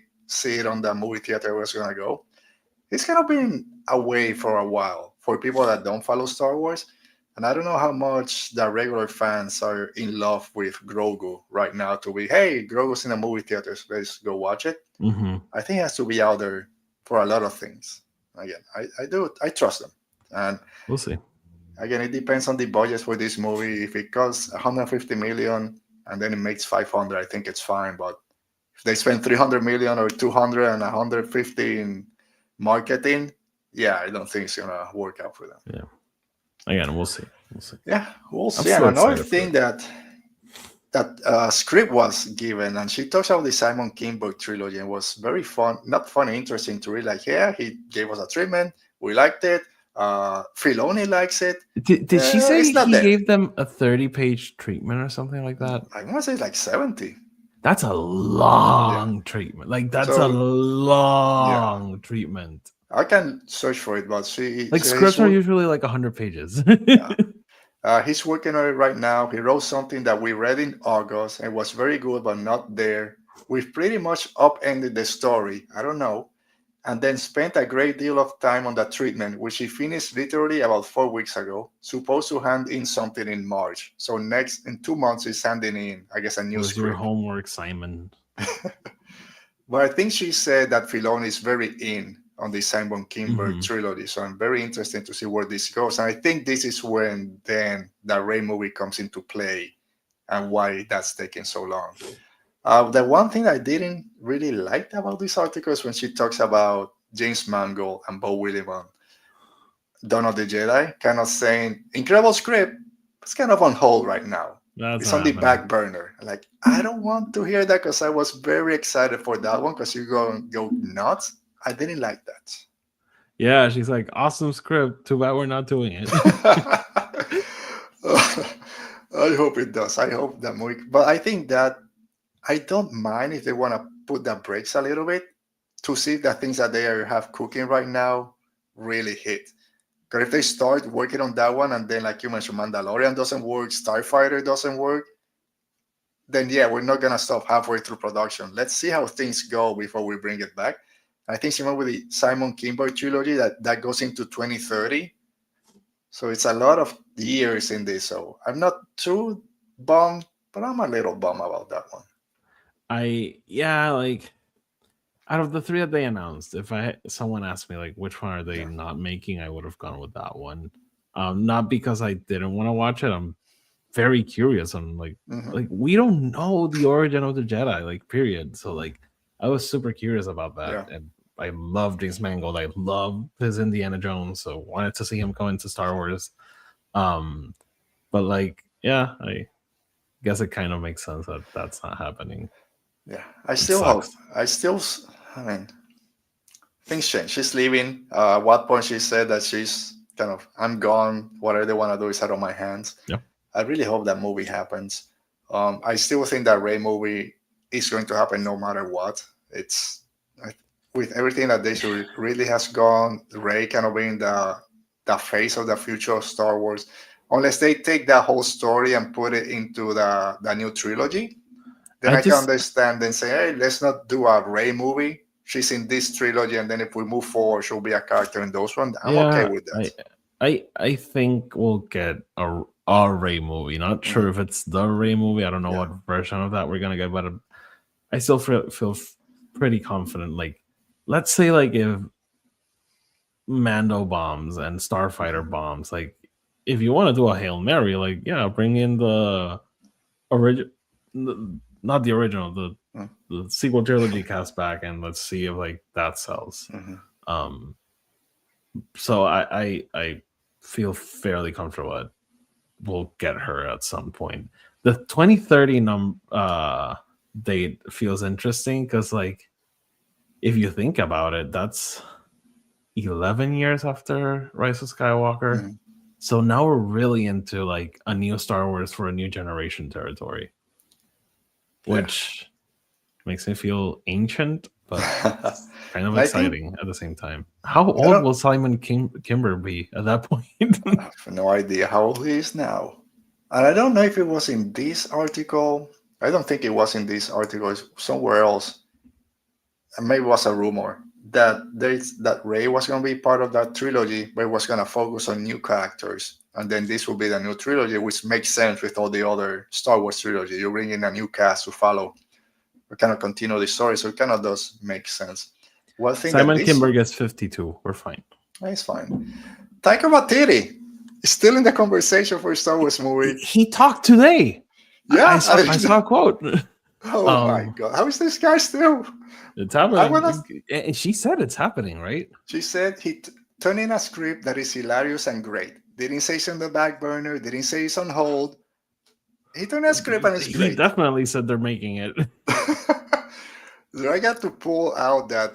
it on the movie theater where it's gonna go. It's kind of been away for a while for people that don't follow Star Wars. And I don't know how much the regular fans are in love with Grogu right now to be, hey, Grogu's in the movie theaters, let's go watch it. mm-hmm. I think it has to be out there for a lot of things. Again, I trust them. And We'll see. again, it depends on the budget for this movie. If it costs 150 million and then it makes 500, I think it's fine. But if they spend 300 million or 200 and 150 in marketing, yeah, I don't think it's gonna work out for them. Yeah. Again, we'll see. We'll see. Yeah, we'll I'm see. And still another excited for thing it. that script was given, and she talks about the Simon Kinberg trilogy, and was very fun, not funny, interesting to read. Like, yeah, he gave us a treatment, we liked it. Filoni likes it. Did she say It's not he dead. gave them a 30-page treatment or something like that? I want to say like 70. That's a Yeah. long treatment. Like that's a So yeah, long treatment. I can search for it, but Like he's scripts are usually like 100 pages. yeah. He's working on it right now. He wrote something that we read in August and was very good, but not there. We've pretty much upended the story. I don't know. And then spent a great deal of time on that treatment, which he finished literally about 4 weeks ago. Supposed to hand in something in March. So next in 2 months, he's handing in, I guess, a new Where's your script. homework, Simon? But I think she said that Filoni is very in on the Simon Kinberg Mm-hmm. trilogy. So I'm very interested to see where this goes. And I think this is when then the Ray movie comes into play and why that's taking so long. The one thing I didn't really like about this article is when she talks about James Mangold and Bo Willimon, Dawn of the Jedi, kind of saying, incredible script, it's kind of on hold right now. That's It's not on the happening. back burner. Like, I don't want to hear that because I was very excited for that one because you go nuts. I didn't like that. Yeah, she's like, awesome script. Too bad we're not doing it. I hope it does. I hope that movie. But I think that I don't mind if they want to put the brakes a little bit to see if the things that they have cooking right now really hit. Because if they start working on that one and then, like you mentioned, Mandalorian doesn't work, Starfighter doesn't work, then yeah, we're not gonna stop halfway through production. Let's see how things go before we bring it back. I think similar with the Simon Kinberg trilogy that goes into 2030. So it's a lot of years in this. So I'm not too bummed, but I'm a little bummed about that one. Like out of the three that they announced, if someone asked me like which one are they Yeah. not making, I would have gone with that one. Not because I didn't want to watch it. I'm very curious. I'm like Mm-hmm. we don't know the origin of the Jedi, like period. So like I was super curious about that, Yeah. and I love James Mangold. I love his Indiana Jones, so wanted to see him go into Star Wars. But like, yeah, I guess it kind of makes sense that that's not happening. Yeah. I It still hope. sucks. I mean, things change. She's leaving. At what point she said that she's kind of, I'm gone. Whatever they want to do is out of my hands. Yeah. I really hope that movie happens. I still think that Ray movie is going to happen no matter what. It's with everything that they should really has gone. Ray kind of being the face of the future of Star Wars. Unless they take that whole story and put it into the new trilogy, then I I can just understand and say, hey, let's not do a Ray movie. She's in this trilogy, and then if we move forward, she'll be a character in those ones. I'm okay yeah, with that. I think we'll get a Ray movie. Not sure Mhm. if it's the Ray movie. I don't know Yeah. what version of that we're gonna get, but I still feel pretty confident. Like, let's say like if Mando bombs and Starfighter Mhm. bombs, like if you want to do a Hail Mary, like, yeah, bring in the original, not the original, the sequel trilogy cast back, and let's see if like that sells. So I feel fairly comfortable that we'll get her at some point. The 2030 date feels interesting because, like, if you think about it, that's 11 years after Rise of Skywalker. So now we're really into like a new Star Wars for a new generation territory, which makes me feel ancient, but kind of exciting at the same time. How old will Simon Kimber be at that point? I have no idea how old he is now. And I don't know if it was in this article. I don't think it was in this article. It's somewhere else. And maybe it was a rumor that Rey was going to be part of that trilogy, but it was going to focus on new characters. And then this will be the new trilogy, which makes sense with all the other Star Wars trilogy. You bring in a new cast to follow, or kind of continue the story. So it kind of does make sense. One thing Simon Kimber gets 52. We're fine. It's fine. Taika Waititi is still in the conversation for a Star Wars movie. He talked today. Yeah, I saw a quote. Oh my god! How is this guy still? It's happening. And she said it's happening, right? She said he turned in a script that is hilarious and great. Didn't say it's on the back burner. Didn't say it's on hold. He turned a script and it's great. He definitely said they're making it. So I got to pull out that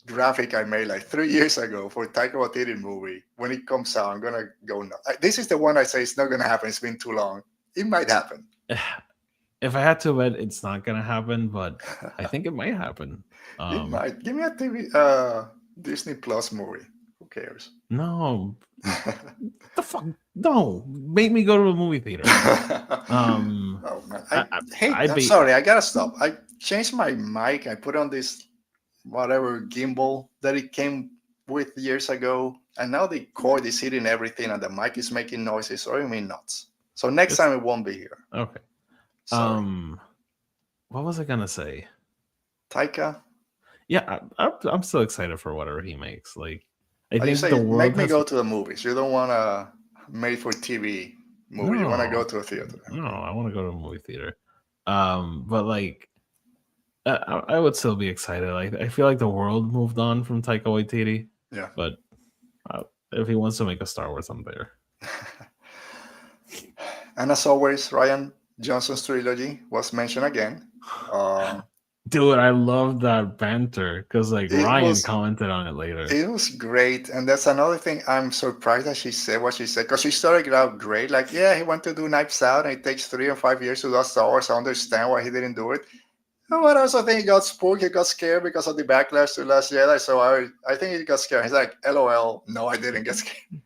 graphic I made like 3 years ago for Taika Waititi movie. When it comes out, I'm gonna go nuts. This is the one I say it's not gonna happen. It's been too long. It might happen. If I had to bet, it's not gonna happen, but I think it might happen. It might. Give me a Disney Plus movie. Who cares? No. The fuck? No. Make me go to a movie theater. Oh man. I'm sorry. I gotta stop. I changed my mic. I put on this whatever gimbal that it came with years ago, and now the cord is hitting everything, and the mic is making noises. Driving me nuts. So next time it won't be here. Okay. Sorry. What was I gonna say? Taika. Yeah, I'm still excited for whatever he makes. Like, I think the world make me go to the movies. You don't want a made-for-TV movie. No. You want to go to a theater. No, I want to go to a movie theater. But like, I would still be excited. Like, I feel like the world moved on from Taika Waititi. Yeah. But if he wants to make a Star Wars, I'm there. And as always, Rian Johnson's trilogy was mentioned again. Dude, I love that banter because like Ryan commented on it later. It was great, and that's another thing. I'm surprised that she said what she said because she started out great. Like, yeah, he went to do Knives Out, and it takes 3 or 5 years to do Star Wars. I understand why he didn't do it. But I also think he got spooked. He got scared because of the backlash to Last Jedi. So I think he got scared. He's like, LOL. No, I didn't get scared.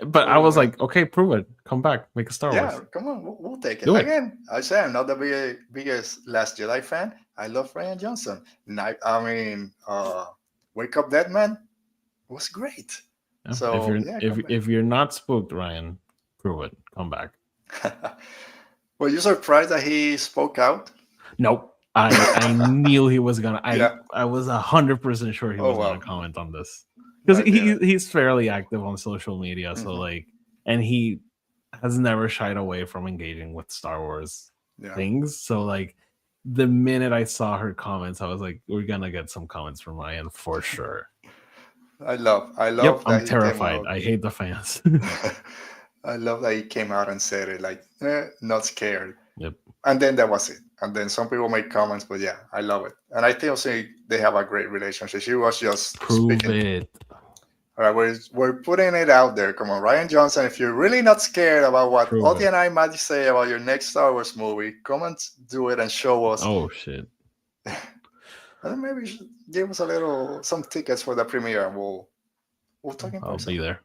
But I was like, okay, prove it. Come back, make a Star Wars. Yeah, come on, we'll take it. Again, I say I'm not the biggest Last Jedi fan. I love Rian Johnson. Wake Up Dead Man was great. Yeah, so if you're not spooked, Ryan, prove it. Come back. Were you surprised that he spoke out? Nope. I knew he was gonna. I was 100% sure he was gonna comment on this. Because he's fairly active on social media, so like, and he has never shied away from engaging with Star Wars things. So like, the minute I saw her comments, I was like, we're gonna get some comments from Ryan for sure. I love. Yep, I'm terrified. I hate the fans. I love that he came out and said it, like, not scared. Yep. And then that was it. And then some people make comments, but yeah, I love it. And I think they have a great relationship. She was just prove it. All right, we're putting it out there. Come on, Rian Johnson. If you're really not scared about what Audie and I might say about your next Star Wars movie, come and do it and show us. Oh shit! And maybe give us some tickets for the premiere, and we'll talk in person. I'll be there.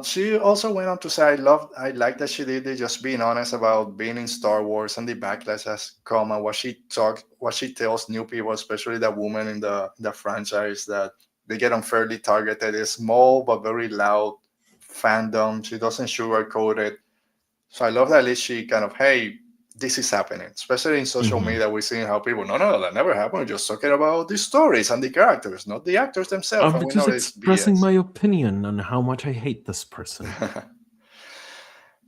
She also went on to say, I like that she did it, just being honest about being in Star Wars and the backlash has come, and what she tells new people, especially the women in the franchise, that they get unfairly targeted. It's small but very loud fandom. She doesn't sugarcoat it. So I love that at least she kind of, hey, this is happening, especially in social Mhm. media. We're seeing how people, no, that never happened. We're just talking about the stories and the characters, not the actors themselves. I'm And we just know it's expressing BS. my opinion on how much I hate this person.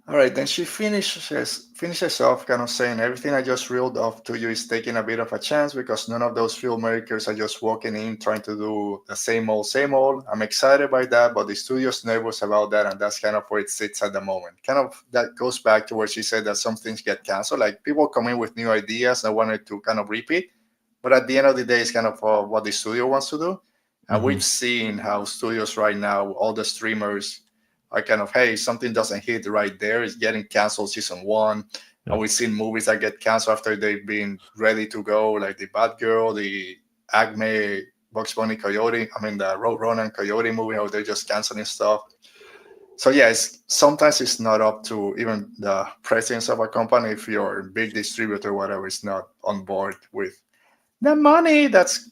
All right, then she finishes off kind of saying everything I just reeled off to you is taking a bit of a chance because none of those filmmakers are just walking in trying to do the same old, same old. I'm excited by that, but the studio's nervous about that, and that's kind of where it sits at the moment. Kind of that goes back to where she said that some things get canceled. Like people come in with new ideas and wanted to kind of repeat, but at the end of the day, it's kind of what the studio wants to do. And we've Mhm. seen how studios right now, all the streamers are kind of, hey, something doesn't hit right there. It's getting canceled season one. Yeah. And we've seen movies that get canceled after they've been ready to go, like the Bad Girl, the Acme, Bugs Bunny Coyote. I mean, the Ronan Coyote movie, how they're just canceling stuff. So yeah, sometimes it's not up to even the presidents of a company if your big distributor, whatever, is not on board with the money that's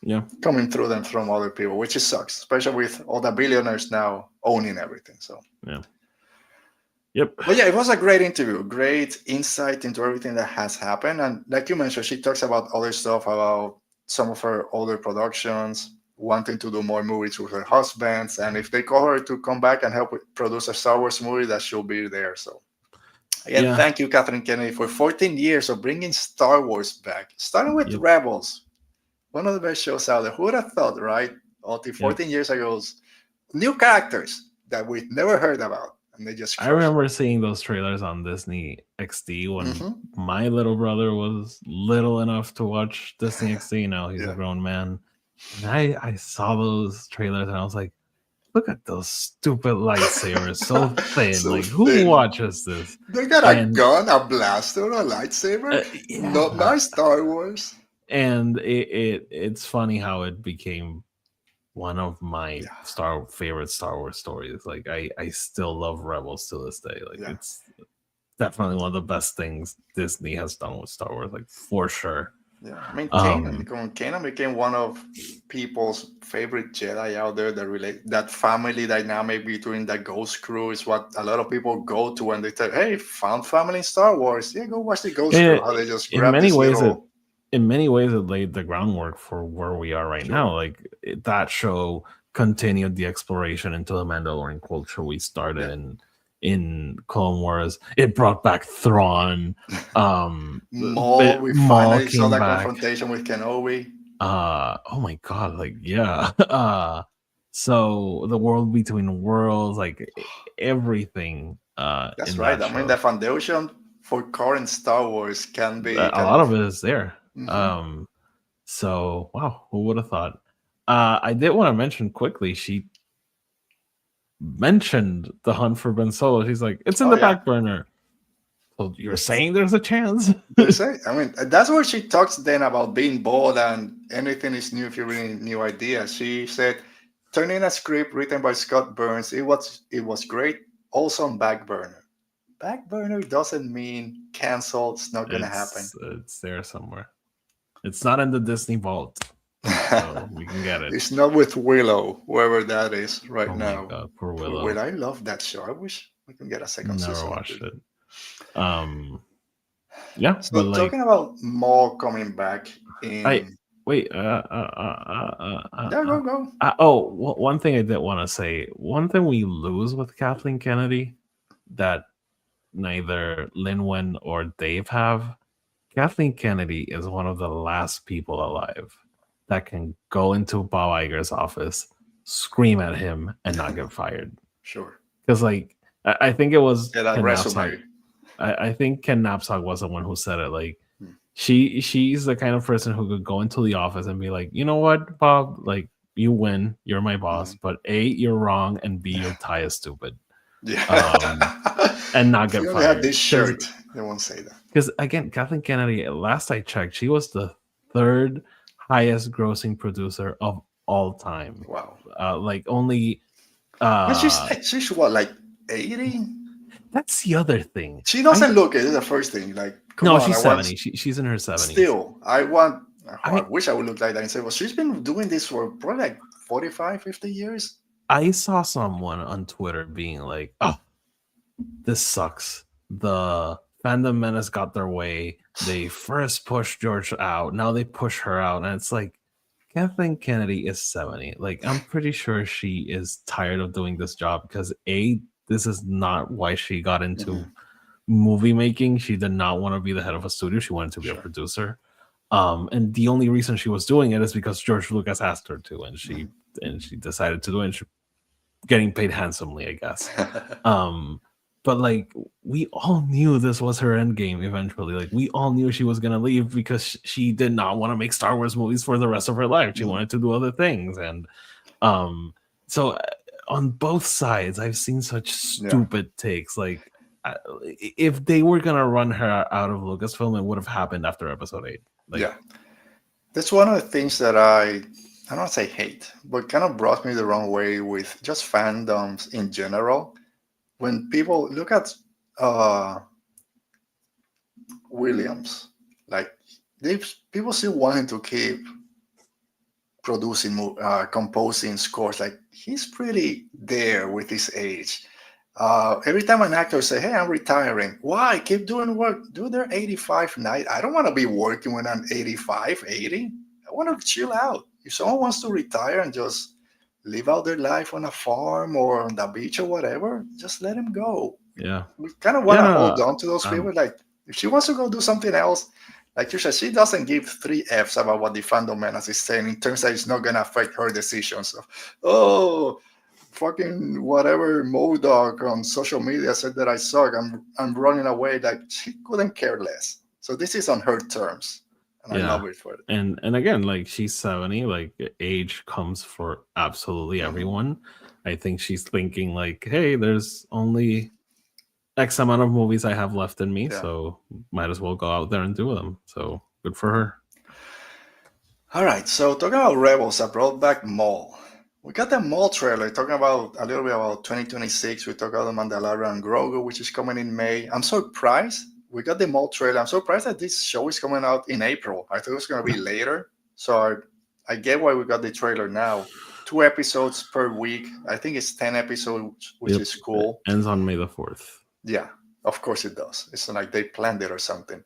Yeah. coming through them from other people, which is sucks, especially with all the billionaires now owning everything. So, Yeah. Yep. but yeah, it was a great interview, great insight into everything that has happened. And like you mentioned, she talks about other stuff, about some of her older productions, wanting to do more movies with her husbands. And if they call her to come back and help produce a Star Wars movie, that she'll be there. So, again, Yeah. thank you, Kathleen Kennedy, for 14 years of bringing Star Wars back, starting with Yep. Rebels, one of the best shows out there. Who would have thought, right? Until Yep. 14 years ago, new characters that we've never heard about, and they just I crushed remember seeing those trailers on Disney XD it. when my little brother was little enough to watch Disney XD. Now he's a Yeah. grown man. And I saw those trailers and I was like, look at those stupid lightsabers, so thin. So Like, who thin. watches this? They got a And gun, a blaster, a lightsaber. Not yeah, nice Star Wars. and it's funny how it became one of my Yeah. favorite Star Wars stories. Like I still love Rebels to this day. Like Yeah. it's definitely one of the best things Disney has done with Star Wars, like for sure. Yeah, I mean, Um, Kanan became one of people's favorite Jedi out there. That relate that family dynamic between the Ghost Crew is what a lot of people go to when they tell, "Hey, found family in Star Wars. Yeah, go watch the Ghost Crew." it, How they just in grab many this ways, little. it laid the groundwork for where we are right Sure. now. Like that show continued the exploration into the Mandalorian culture we started Yeah. in Clone Wars. It brought back Thrawn. Maul, we Maul finally saw came that back. confrontation with Kenobi. Oh my god, like yeah. So the world between worlds, like everything That's in right. that I mean, the show. foundation for current Star Wars can be A kind lot of. of it is there. Mhm. So wow, who would have thought? I did want to mention quickly, she mentioned the hunt for Ben Solo. She's like, it's in Oh the yeah. back burner. So you're saying there's a chance? There's a, I mean, that's where she talks then about being bold and anything is new if you bring in new ideas. She said, turning a script written by Scott Burns, it was great. Also on back burner. Back burner doesn't mean canceled. It's not gonna happen. It's there somewhere. It's not in the Disney vault, so we can get it. It's not with Willow, whoever that is right Oh my now. god, poor Well, Willow. I love that show. I wish we can get a second Never season of watched it. it. Yeah, but So like talking about Maul coming back I in. wait. Yeah, go. One thing I did want to say. One thing we lose with Kathleen Kennedy that neither Lynwen or Dave have. Kathleen Kennedy is one of the last people alive that can go into Bob Iger's office, scream at him, and not get fired. Sure. Because, like, I think it was Get a Ken resume. Knapsack. I think Ken Knapsack was the one who said it. Like, Hmm. she's the kind of person who could go into the office and be like, you know what, Bob, like, you win, you're my boss, but A, you're wrong, and B, your tie is stupid. Yeah. And not If get you only had fired. this shirt, they won't say that. Because again, Kathleen Kennedy, last I checked, she was the third highest grossing producer of all time. Wow. Like only But she's what, like 80? that's the other thing. She doesn't look it. Is the first thing. Like, come no, on, she's I want 70. She's in her 70s. still. I I wish I would look like that and say, well, she's been doing this for probably like 45, 50 years. I saw someone on Twitter being like, oh, this sucks. The Fandom Menace got their way. They first pushed George out. Now they push her out. And it's like, Kathleen Kennedy is 70. Like, I'm pretty sure she is tired of doing this job because this is not why she got into movie making. She did not want to be the head of a studio. She wanted to be a producer. And the only reason she was doing it is because George Lucas asked her to, and she decided to do it. And she, getting paid handsomely, I guess. But like, we all knew this was her end game eventually. Like, we all knew she was gonna leave because she did not want to make Star Wars movies for the rest of her life. She wanted to do other things. And so on both sides, I've seen such stupid takes. Like, if they were gonna run her out of Lucasfilm, it would have happened after episode 8. Like, that's one of the things that I don't want to say hate, but kind of brought me the wrong way with just fandoms in general. When people look at Williams, like, people still wanting to keep producing, composing scores. Like, he's pretty there with his age. Every time an actor say, "Hey, I'm retiring," why? Keep doing work. Dude, they're 85 night. I don't want to be working when I'm 85, 80. I want to chill out. If someone wants to retire and just live out their life on a farm or on the beach or whatever, just let him go. Yeah. We kind of want to hold on to those people. Like, if she wants to go do something else, like you said, she doesn't give 3 Fs about what the Fandom Menace is saying in terms that it's not going to affect her decisions. So, fucking whatever Modoc on social media said that I suck, I'm running away. Like, she couldn't care less. So this is on her terms. And I love it for it. And again, like, she's 70, like, age comes for absolutely everyone. I think she's thinking like, hey, there's only X amount of movies I have left in me, so might as well go out there and do them. So good for her. All right, so talking about Rebels, I brought back Maul. We got the Maul trailer talking about a little bit about 2026. We talked about the Mandalorian and Grogu, which is coming in May. I'm surprised we got the Maul trailer. I'm surprised that this show is coming out in April. I thought it was going to be later. So I get why we got the trailer now. 2 episodes per week. I think it's 10 episodes, which is cool. It ends on May the 4th. Yeah, of course it does. It's not like they planned it or something.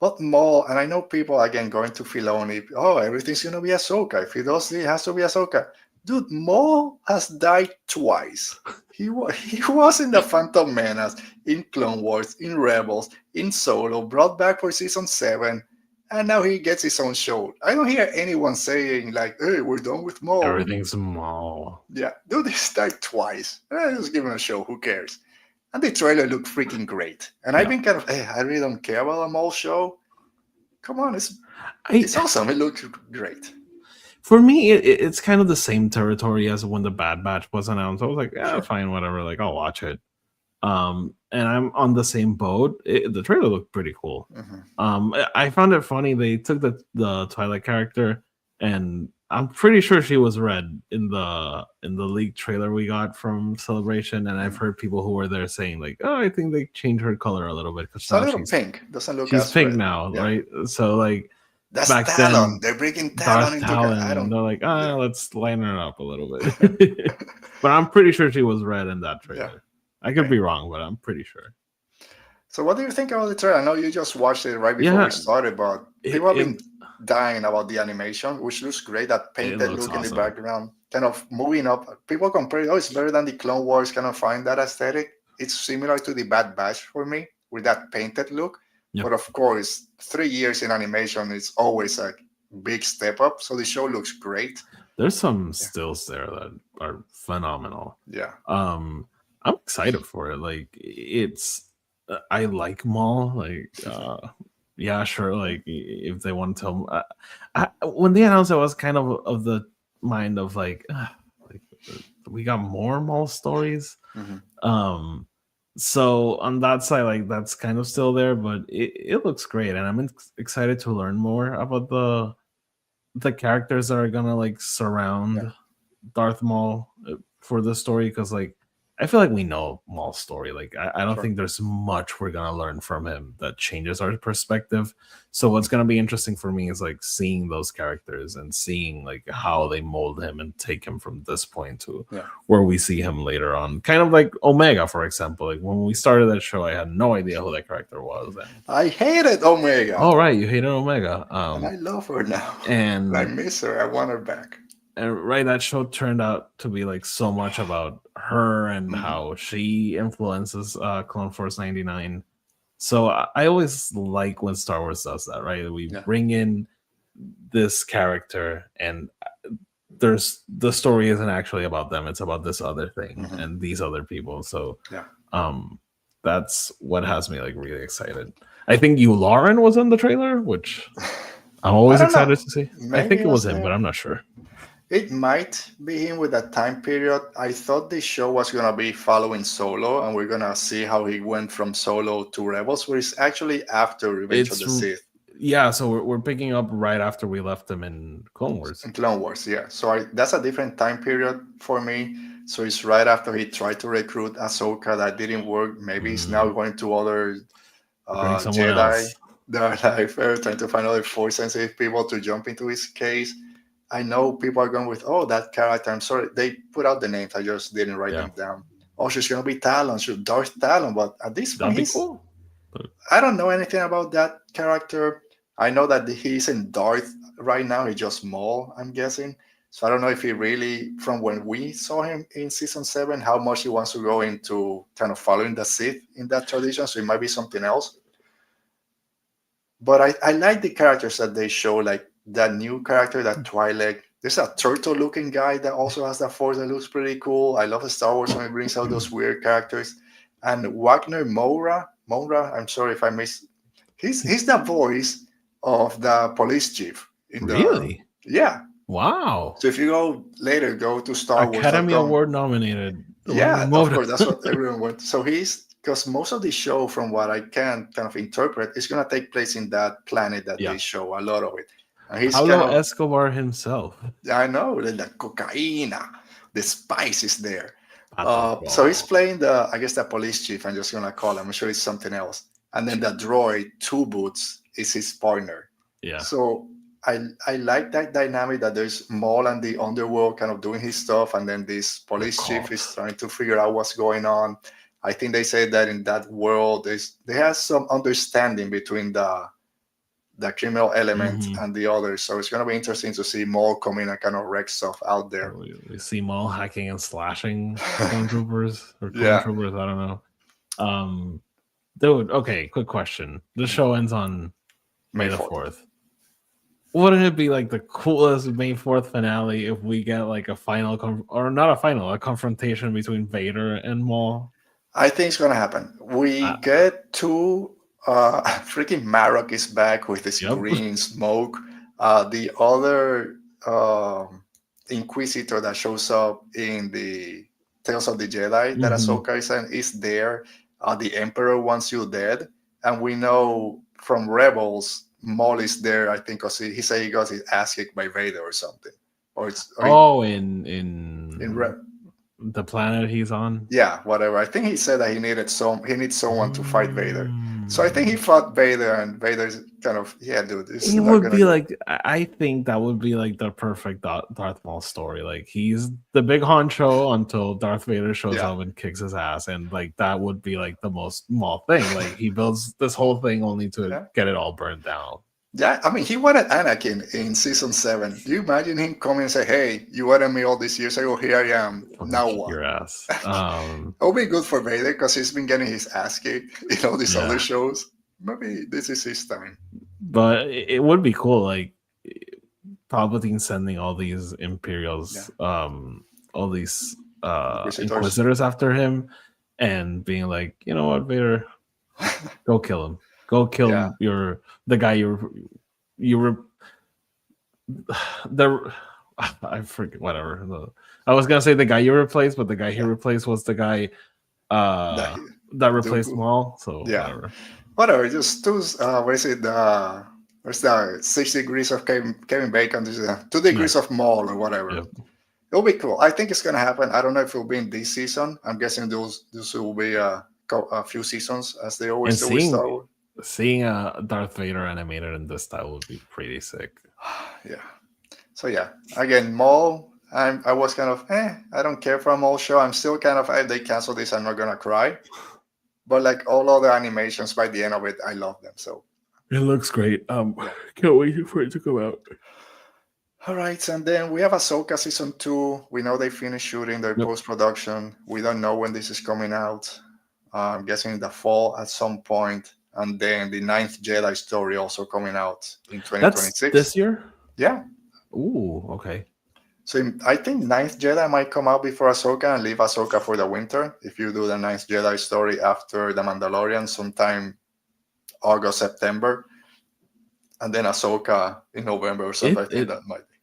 But Maul, and I know people, again, going to Filoni, oh, everything's going to be Ahsoka. If he does it, has to be Ahsoka. Dude, Maul has died twice. He was in the Phantom Menace, in Clone Wars, in Rebels, in Solo, brought back for season 7, and now he gets his own show. I don't hear anyone saying, like, hey, we're done with Maul. Everything's Maul. Yeah, dude, he's died twice. Just give him a show, who cares? And the trailer looked freaking great. And I've been kind of, hey, I really don't care about a Maul show. Come on, it's awesome. It looks great. For me, it's kind of the same territory as when the Bad Batch was announced. I was like, yeah, fine, whatever. Like, I'll watch it. And I'm on the same boat. The trailer looked pretty cool. I found it funny. They took the Twilight character, and I'm pretty sure she was red in the leaked trailer we got from Celebration. And I've heard people who were there saying, like, oh, I think they changed her color a little bit because now she's pink. Doesn't look. She's pink red. now, right? So like. That's back Talon. Then, they're bringing Talon into and they're like, let's line her up a little bit. But I'm pretty sure she was red in that trailer. Yeah. I could be wrong, but I'm pretty sure. So what do you think about the trailer? I know you just watched it right before we started, but people have been dying about the animation, which looks great. That painted look in the background, kind of moving up. People compare, it's better than the Clone Wars, kind of find that aesthetic. It's similar to the Bad Batch for me, with that painted look. Yep. But of course, 3 years in animation is always a big step up. So the show looks great. There's some stills there that are phenomenal. Yeah. I'm excited for it. Like, I like Maul. Like, yeah, sure. Like, if they want to tell, when they announced it, I was kind of the mind of like we got more Maul stories. So on that side, like, that's kind of still there, but it looks great, and I'm excited to learn more about the characters that are gonna like surround Darth Maul for the story, because like I feel like we know Maul's story. Like I don't Sure. think there's much we're gonna learn from him that changes our perspective. So what's gonna be interesting for me is like seeing those characters and seeing like how they mold him and take him from this point to where we see him later on. Kind of like Omega, for example. Like when we started that show, I had no idea who that character was. And, I hated Omega. oh right, you hated Omega. And I love her now. And I miss her. I want her back. And right, that show turned out to be like so much about her and how she influences Clone Force 99. So I always like when Star Wars does that, right? We bring in this character and there's the story isn't actually about them, it's about this other thing and these other people. So that's what has me like really excited. I think Lauren was in the trailer, which I'm always excited to see. Maybe I think it was him, but I'm not sure. It might be him with that time period. I thought the show was going to be following Solo, and we're going to see how he went from Solo to Rebels, where it's actually after Revenge of the Sith. Yeah, so we're picking up right after we left him in Clone Wars. In Clone Wars, yeah. So that's a different time period for me. So it's right after he tried to recruit Ahsoka. That didn't work. Maybe he's now going to other Jedi that are like trying to find other Force-sensitive people to jump into his case. I know people are going with, oh, that character. I'm sorry. They put out the names. I just didn't write them down. Oh, she's going to be Talon. She's Darth Talon. But at this point, cool. I don't know anything about that character. I know that he's in Darth right now. He's just Maul, I'm guessing. So I don't know if he really, from when we saw him in season 7, how much he wants to go into kind of following the Sith in that tradition. So it might be something else. But I like the characters that they show, like that new character, that Twi'lek. There's a turtle-looking guy that also has that Force that looks pretty cool. I love the Star Wars when it brings out those weird characters. And Wagner Moura, I'm sorry if I missed. He's the voice of the police chief. Really? Yeah. Wow. So if you go to Star Wars. Academy Award nominated. Yeah, of course. That's what everyone wants. So because most of the show, from what I can kind of interpret, is going to take place in that planet that they show a lot of it. And he's Pablo Escobar himself. I know, the cocaine, the spice is there. So he's playing the police chief. I'm just going to call him. I'm sure it's something else. And then the droid, Two Boots, is his partner. Yeah. So I like that dynamic that there's Maul and the underworld kind of doing his stuff, and then this police chief is trying to figure out what's going on. I think they say that in that world, there has some understanding between the criminal element and the others. So it's going to be interesting to see Maul come in and kind of wreck stuff out there. We see Maul hacking and slashing clone troopers or clone troopers. I don't know. Dude, okay, quick question. The show ends on May the 4th. Wouldn't it be like the coolest May 4th finale if we get like a final, a confrontation between Vader and Maul? I think it's going to happen. We get to freaking Marok is back with this green smoke. The other Inquisitor that shows up in the Tales of the Jedi that Ahsoka is there. The Emperor wants you dead. And we know from Rebels, Maul is there, I think, because he said he got his ass kicked by Vader or something. In the planet he's on? Yeah, whatever. I think he said that he needs someone to fight Vader. So I think he fought Vader, and Vader's kind of, dude. It would be like, I think that would be like the perfect Darth Maul story. Like, he's the big honcho until Darth Vader shows up and kicks his ass. And like, that would be like the most Maul thing. Like, he builds this whole thing only to get it all burned down. Yeah, I mean, he wanted Anakin in season 7. Do you imagine him coming and say, "Hey, you wanted me all these years ago. Here I am. Now what?" Your ass. It'll be good for Vader because he's been getting his ass kicked in all these other shows. Maybe this is his time. But it would be cool, like Palpatine sending all these Imperials, all these Inquisitors after him, and being like, you know what, Vader, go kill him. Go kill the guy I forget, whatever. I was gonna say the guy you replaced, but the guy he replaced was the guy that replaced Maul. So whatever. Just what is it? What's that? 6 degrees of Kevin Bacon. 2 degrees of Maul or whatever. It'll it'll be cool. I think it's gonna happen. I don't know if it'll be in this season. I'm guessing those will be a few seasons as they always And do with Star Wars. seeing a Darth Vader animated in this style would be pretty sick. Yeah. So yeah, again, Maul. I was kind of I don't care for a Maul show. I'm still kind of if they cancel this, I'm not gonna cry. But like all other animations, by the end of it, I love them. So it looks great. Can't wait for it to come out. All right, and then we have Ahsoka season 2. We know they finished shooting their post production. We don't know when this is coming out. I'm guessing in the fall at some point. And then the Ninth Jedi story also coming out in 2026. That's this year? Yeah. Ooh, okay. So I think Ninth Jedi might come out before Ahsoka and leave Ahsoka for the winter. If you do the Ninth Jedi story after the Mandalorian, sometime August, September, and then Ahsoka in November or something. I think that might be.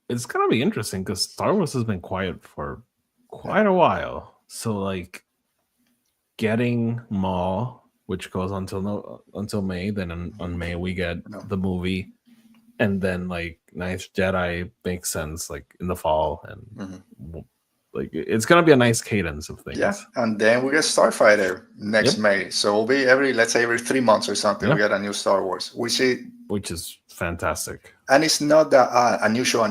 It's gonna be interesting because Star Wars has been quiet for quite a while. So like getting Maul, which goes until May, then on May we get the movie, and then like Ninth Jedi makes sense like in the fall, and like it's gonna be a nice cadence of things. Yeah, and then we get Starfighter next May, so it'll be let's say every 3 months or something. We get a new Star Wars. We see, which is fantastic. And it's not that a new show.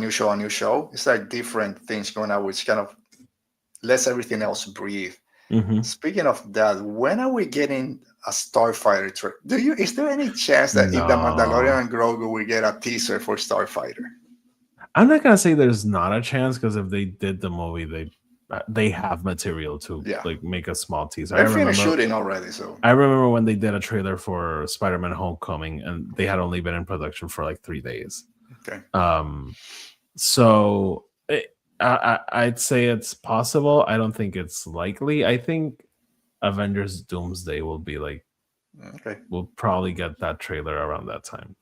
It's like different things going on, which kind of lets everything else breathe. Speaking of that, when are we getting a Starfighter trailer? Is there any chance that if the Mandalorian and Grogu we get a teaser for Starfighter? I'm not gonna say there's not a chance, because if they did the movie, they have material to like make a small teaser. They're finished shooting already, so I remember when they did a trailer for Spider-Man: Homecoming, and they had only been in production for like 3 days. Okay. So I'd say it's possible. I don't think it's likely. I think Avengers Doomsday will be like, we'll probably get that trailer around that time.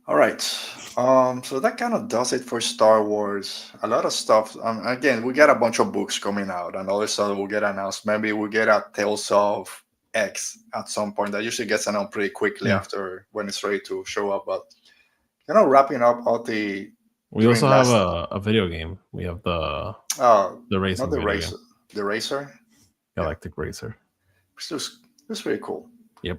All right. So that kind of does it for Star Wars. A lot of stuff. Again, we got a bunch of books coming out, and all of a sudden we'll get announced. Maybe we'll get a Tales of X at some point. That usually gets announced pretty quickly after when it's ready to show up. But wrapping up all the. We also have a video game. We have the racing. Not the racer. The racer. Galactic Racer. It's pretty cool. Yep.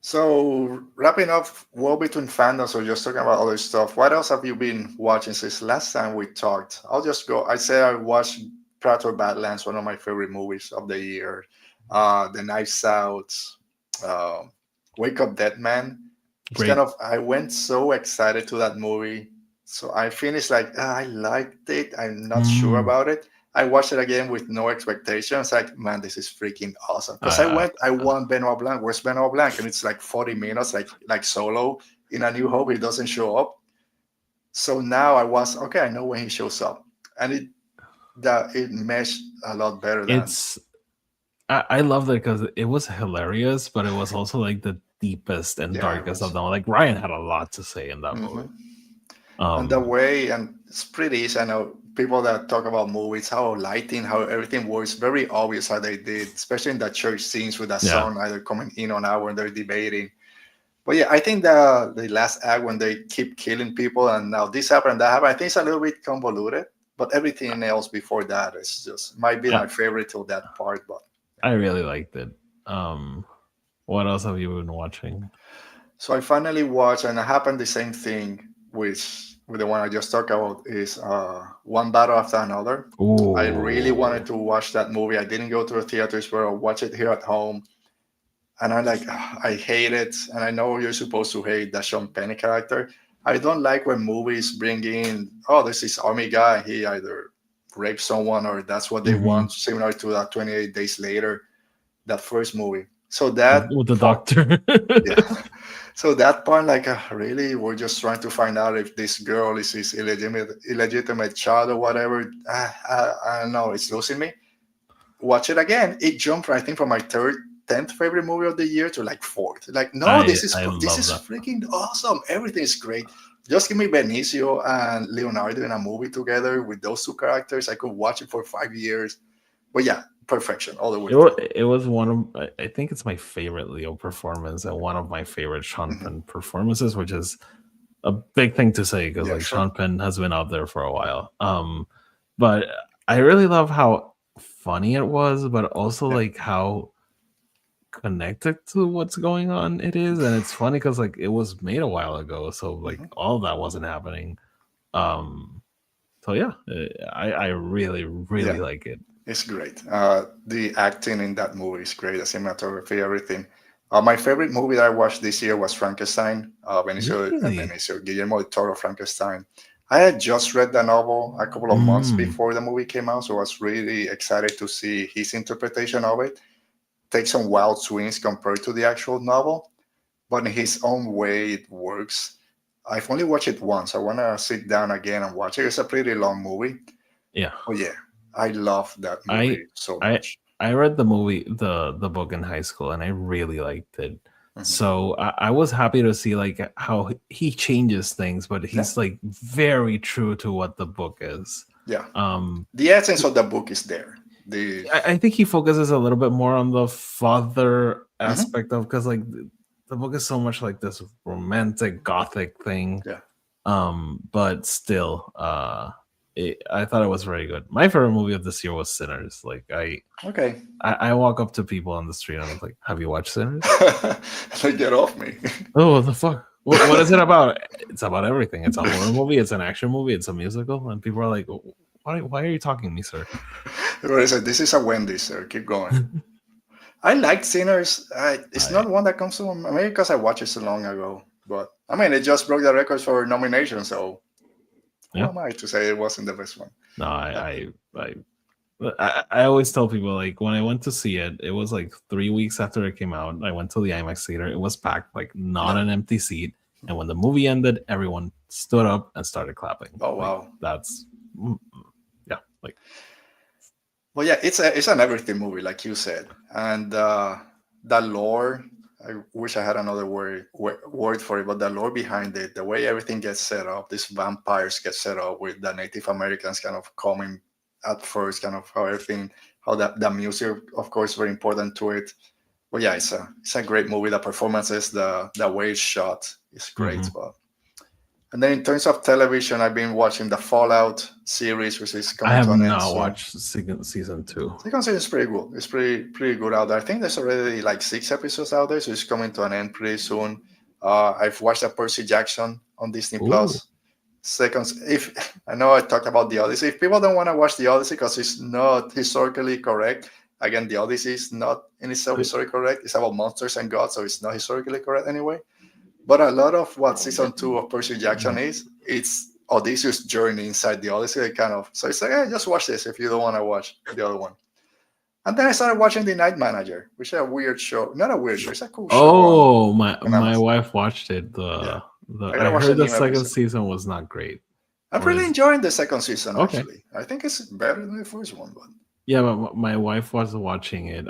So wrapping up, well, between fandoms or just talking about other stuff, what else have you been watching since last time we talked? I'll just go. I say I watched Predator Badlands, one of my favorite movies of the year. The Knives Out, Wake Up Dead Man. I went so excited to that movie. So I finished like, I liked it. I'm not sure about it. I watched it again with no expectations. Like, man, this is freaking awesome. Because I want Benoit Blanc. Where's Benoit Blanc? And it's like 40 minutes, like Solo in A New Hope. He doesn't show up. So now I know when he shows up. And it meshed a lot better than. I love that because it was hilarious, but it was also like the deepest and darkest of them. Like Ryan had a lot to say in that movie. And the way, and it's pretty easy. I know people that talk about movies, how lighting, how everything works, very obvious how they did, especially in the church scenes with that song either coming in or out when they're debating. But yeah, I think the last act when they keep killing people and now this happened and that happened, I think it's a little bit convoluted. But everything else before that is just might be my favorite till that part. But I really liked it. What else have you been watching? So I finally watched, and it happened the same thing with the one I just talked about, is One Battle After Another. Ooh. I really wanted to watch that movie. I didn't go to the theaters, but I watched it here at home. And I'm like, I hate it. And I know you're supposed to hate the Sean Penn character. I don't like when movies bring in, this is army guy. He either raped someone or that's what they want, similar to that 28 Days Later, that first movie. So that with the doctor. Yeah. So that part, really, we're just trying to find out if this girl is his illegitimate child or whatever. I don't know. It's losing me. Watch it again. It jumped, I think, from my 10th favorite movie of the year to 4th. This is freaking awesome. Everything is great. Just give me Benicio and Leonardo in a movie together with those two characters. I could watch it for 5 years. But yeah, perfection all the way. It was one of, I think it's my favorite Leo performance and one of my favorite Sean Penn performances, which is a big thing to say because like sure. Sean Penn has been out there for a while. But I really love how funny it was, but also like how connected to what's going on it is. And it's funny because like it was made a while ago, so like all that wasn't happening. So yeah, I really like it. It's great. The acting in that movie is great. The cinematography, everything. My favorite movie that I watched this year was Frankenstein. Really? Benicio Guillermo del Toro Frankenstein. I had just read the novel a couple of months before the movie came out, so I was really excited to see his interpretation of it. Take some wild swings compared to the actual novel, but in his own way, it works. I've only watched it once. I want to sit down again and watch it. It's a pretty long movie. Yeah. Oh yeah, I love that movie so I much. I read the the book in high school and I really liked it. So I was happy to see like how he changes things, but he's like very true to what the book is. Yeah. The essence of the book is there. I think he focuses a little bit more on the father aspect of because like the book is so much like this romantic gothic thing. Yeah. But still, I thought it was very good. My favorite movie of this year was Sinners. Like I walk up to people on the street and I'm like, "Have you watched Sinners?" They get off me. Oh, what the fuck? What is it about? It's about everything. It's a horror movie. It's an action movie. It's a musical. And people are like, "Why are you talking to me, sir?" This is a Wendy's, sir. Keep going. I like Sinners. It's not one that comes to me, maybe because I watched it so long ago. But I mean, it just broke the records for nomination. So who am I to say it wasn't the best one? No, I always tell people like when I went to see it, it was like 3 weeks after it came out. I went to the IMAX theater. It was packed, like not an empty seat. And when the movie ended, everyone stood up and started clapping. Oh wow, like, that's like. Well, yeah, it's an everything movie, like you said, and the lore. I wish I had another word for it, but the lore behind it, the way everything gets set up, these vampires get set up with the Native Americans kind of coming at first, kind of how the music, of course, very important to it. But yeah, it's a great movie. The performances, the way it's shot is great. But and then in terms of television, I've been watching the Fallout series, which is coming to an end. I have not watched season 2. Second season is pretty good. It's pretty good out there. I think there's already like 6 episodes out there, so it's coming to an end pretty soon. I've watched the Percy Jackson on Disney Plus. If I know I talked about the Odyssey. If people don't want to watch the Odyssey because it's not historically correct, again, the Odyssey is not in itself historically correct. It's about monsters and gods, so it's not historically correct anyway. But a lot of what season 2 of Percy Jackson it's Odysseus' journey inside the Odyssey. So it's like, hey, just watch this if you don't want to watch the other one. And then I started watching The Night Manager, which is a weird show. Not a weird show, it's a cool show. Oh, my wife watched it. I heard the second season was not great. I'm really enjoying the second season, actually. I think it's better than the first one. But yeah, but my wife was watching it.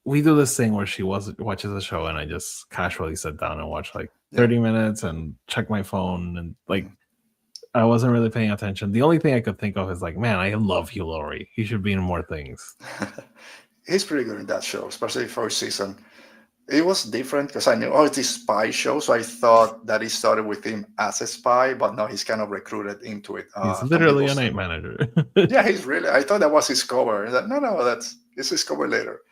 We do this thing where she watches a show and I just casually sit down and watch like 30 minutes and check my phone and like I wasn't really paying attention. The only thing I could think of is like, man, I love Hugh Laurie. He should be in more things. He's pretty good in that show, especially first season. It was different because I knew, it's a spy show, so I thought that it started with him as a spy, but no, he's kind of recruited into it. He's literally a night manager. Yeah, he's really. I thought that was his cover. It's his cover later.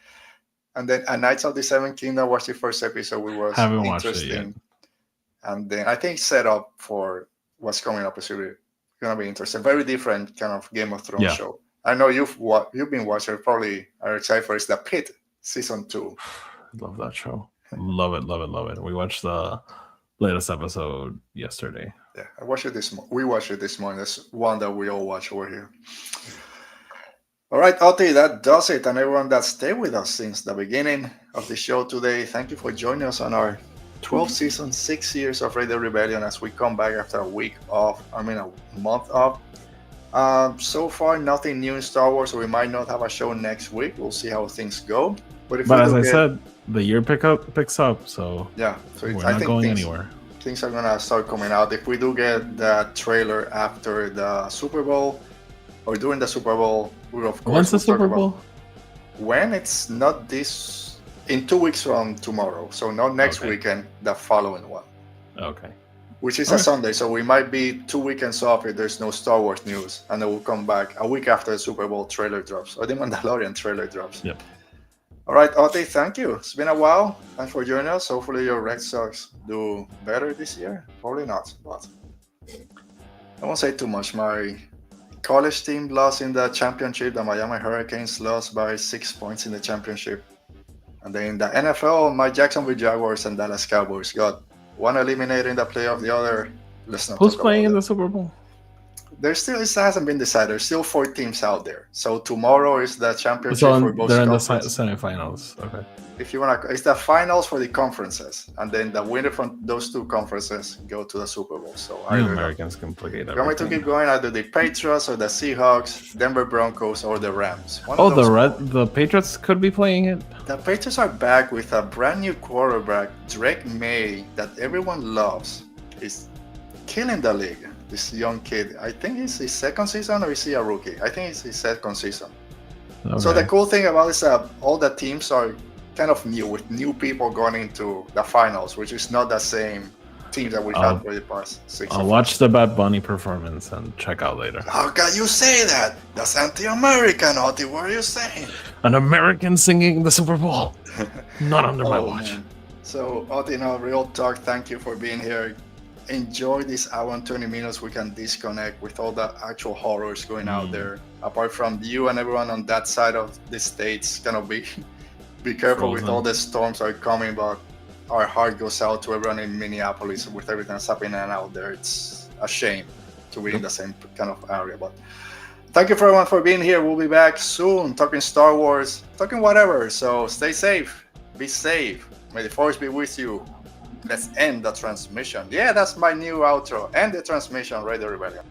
And then A Knights of the Seven Kingdom, watched the first episode, which was haven't watched it yet. And then I think set up for what's coming up is really gonna be interesting. Very different kind of Game of Thrones show. I know you've been watching. Probably are excited for. It's The Pit season 2. Love that show. Love it. We watched the latest episode yesterday. Yeah, I watched it this morning. We watched it this morning. That's one that we all watch over here. All right, Oti, that does it. And everyone that stayed with us since the beginning of the show today, thank you for joining us on our 12th season, 6 years of Radio Rebellion as we come back after a month off. So far, nothing new in Star Wars, so we might not have a show next week. We'll see how things go. But as I said, the year picks up, so so we're not going anywhere. Things are gonna start coming out. If we do get that trailer after the Super Bowl or during the Super Bowl, we of course. When's the Super Bowl? When it's not in 2 weeks from tomorrow, so not next weekend, the following one. Okay. which is a Sunday, so we might be 2 weekends off if there's no Star Wars news, and then we'll come back a week after the Super Bowl trailer drops, or the Mandalorian trailer drops. Yep. All right, Oti, thank you. It's been a while. Thanks for joining us. Hopefully your Red Sox do better this year. Probably not, but I won't say too much. My college team lost in the championship. The Miami Hurricanes lost by 6 points in the championship. And then in the NFL, my Jacksonville Jaguars and Dallas Cowboys got one eliminated in the playoff, the other. Let's not. Who's playing in the Super Bowl? There's still, it hasn't been decided. There's still 4 teams out there. So tomorrow is the championship for both they're in the conferences. semifinals. Okay. If you want to, it's the finals for the conferences, and then the winner from those 2 conferences go to the Super Bowl. So You Americans complicate you want me to everything. keep going? Either the Patriots or the Seahawks, Denver Broncos or the Rams. One Oh, of those the Patriots could be playing it. The Patriots are back with a brand new quarterback, Drake May, that everyone loves. He's killing the league. This young kid, I think it's his second season, or is he a rookie? I think it's his second season. Okay. So the cool thing about it is that all the teams are kind of new, with new people going into the finals, which is not the same team that we've had for the past 6 I'll watch the Bad Bunny performance and check out later. How can you say that? That's anti-American, Oti. What are you saying? An American singing the Super Bowl. Not under my watch. Man. So, Oti, no, real talk. Thank you for being here. Enjoy this hour and 20 minutes. We can disconnect with all the actual horrors going out there. Apart from you and everyone on that side of the states, gonna be careful with all the storms are coming. But our heart goes out to everyone in Minneapolis with everything that's happening out there. It's a shame to be in the same kind of area. But thank you for everyone for being here. We'll be back soon, talking Star Wars, talking whatever. So stay safe, be safe. May the Force be with you. Let's end the transmission. Yeah, that's my new outro. End the transmission, Radio Rebellion.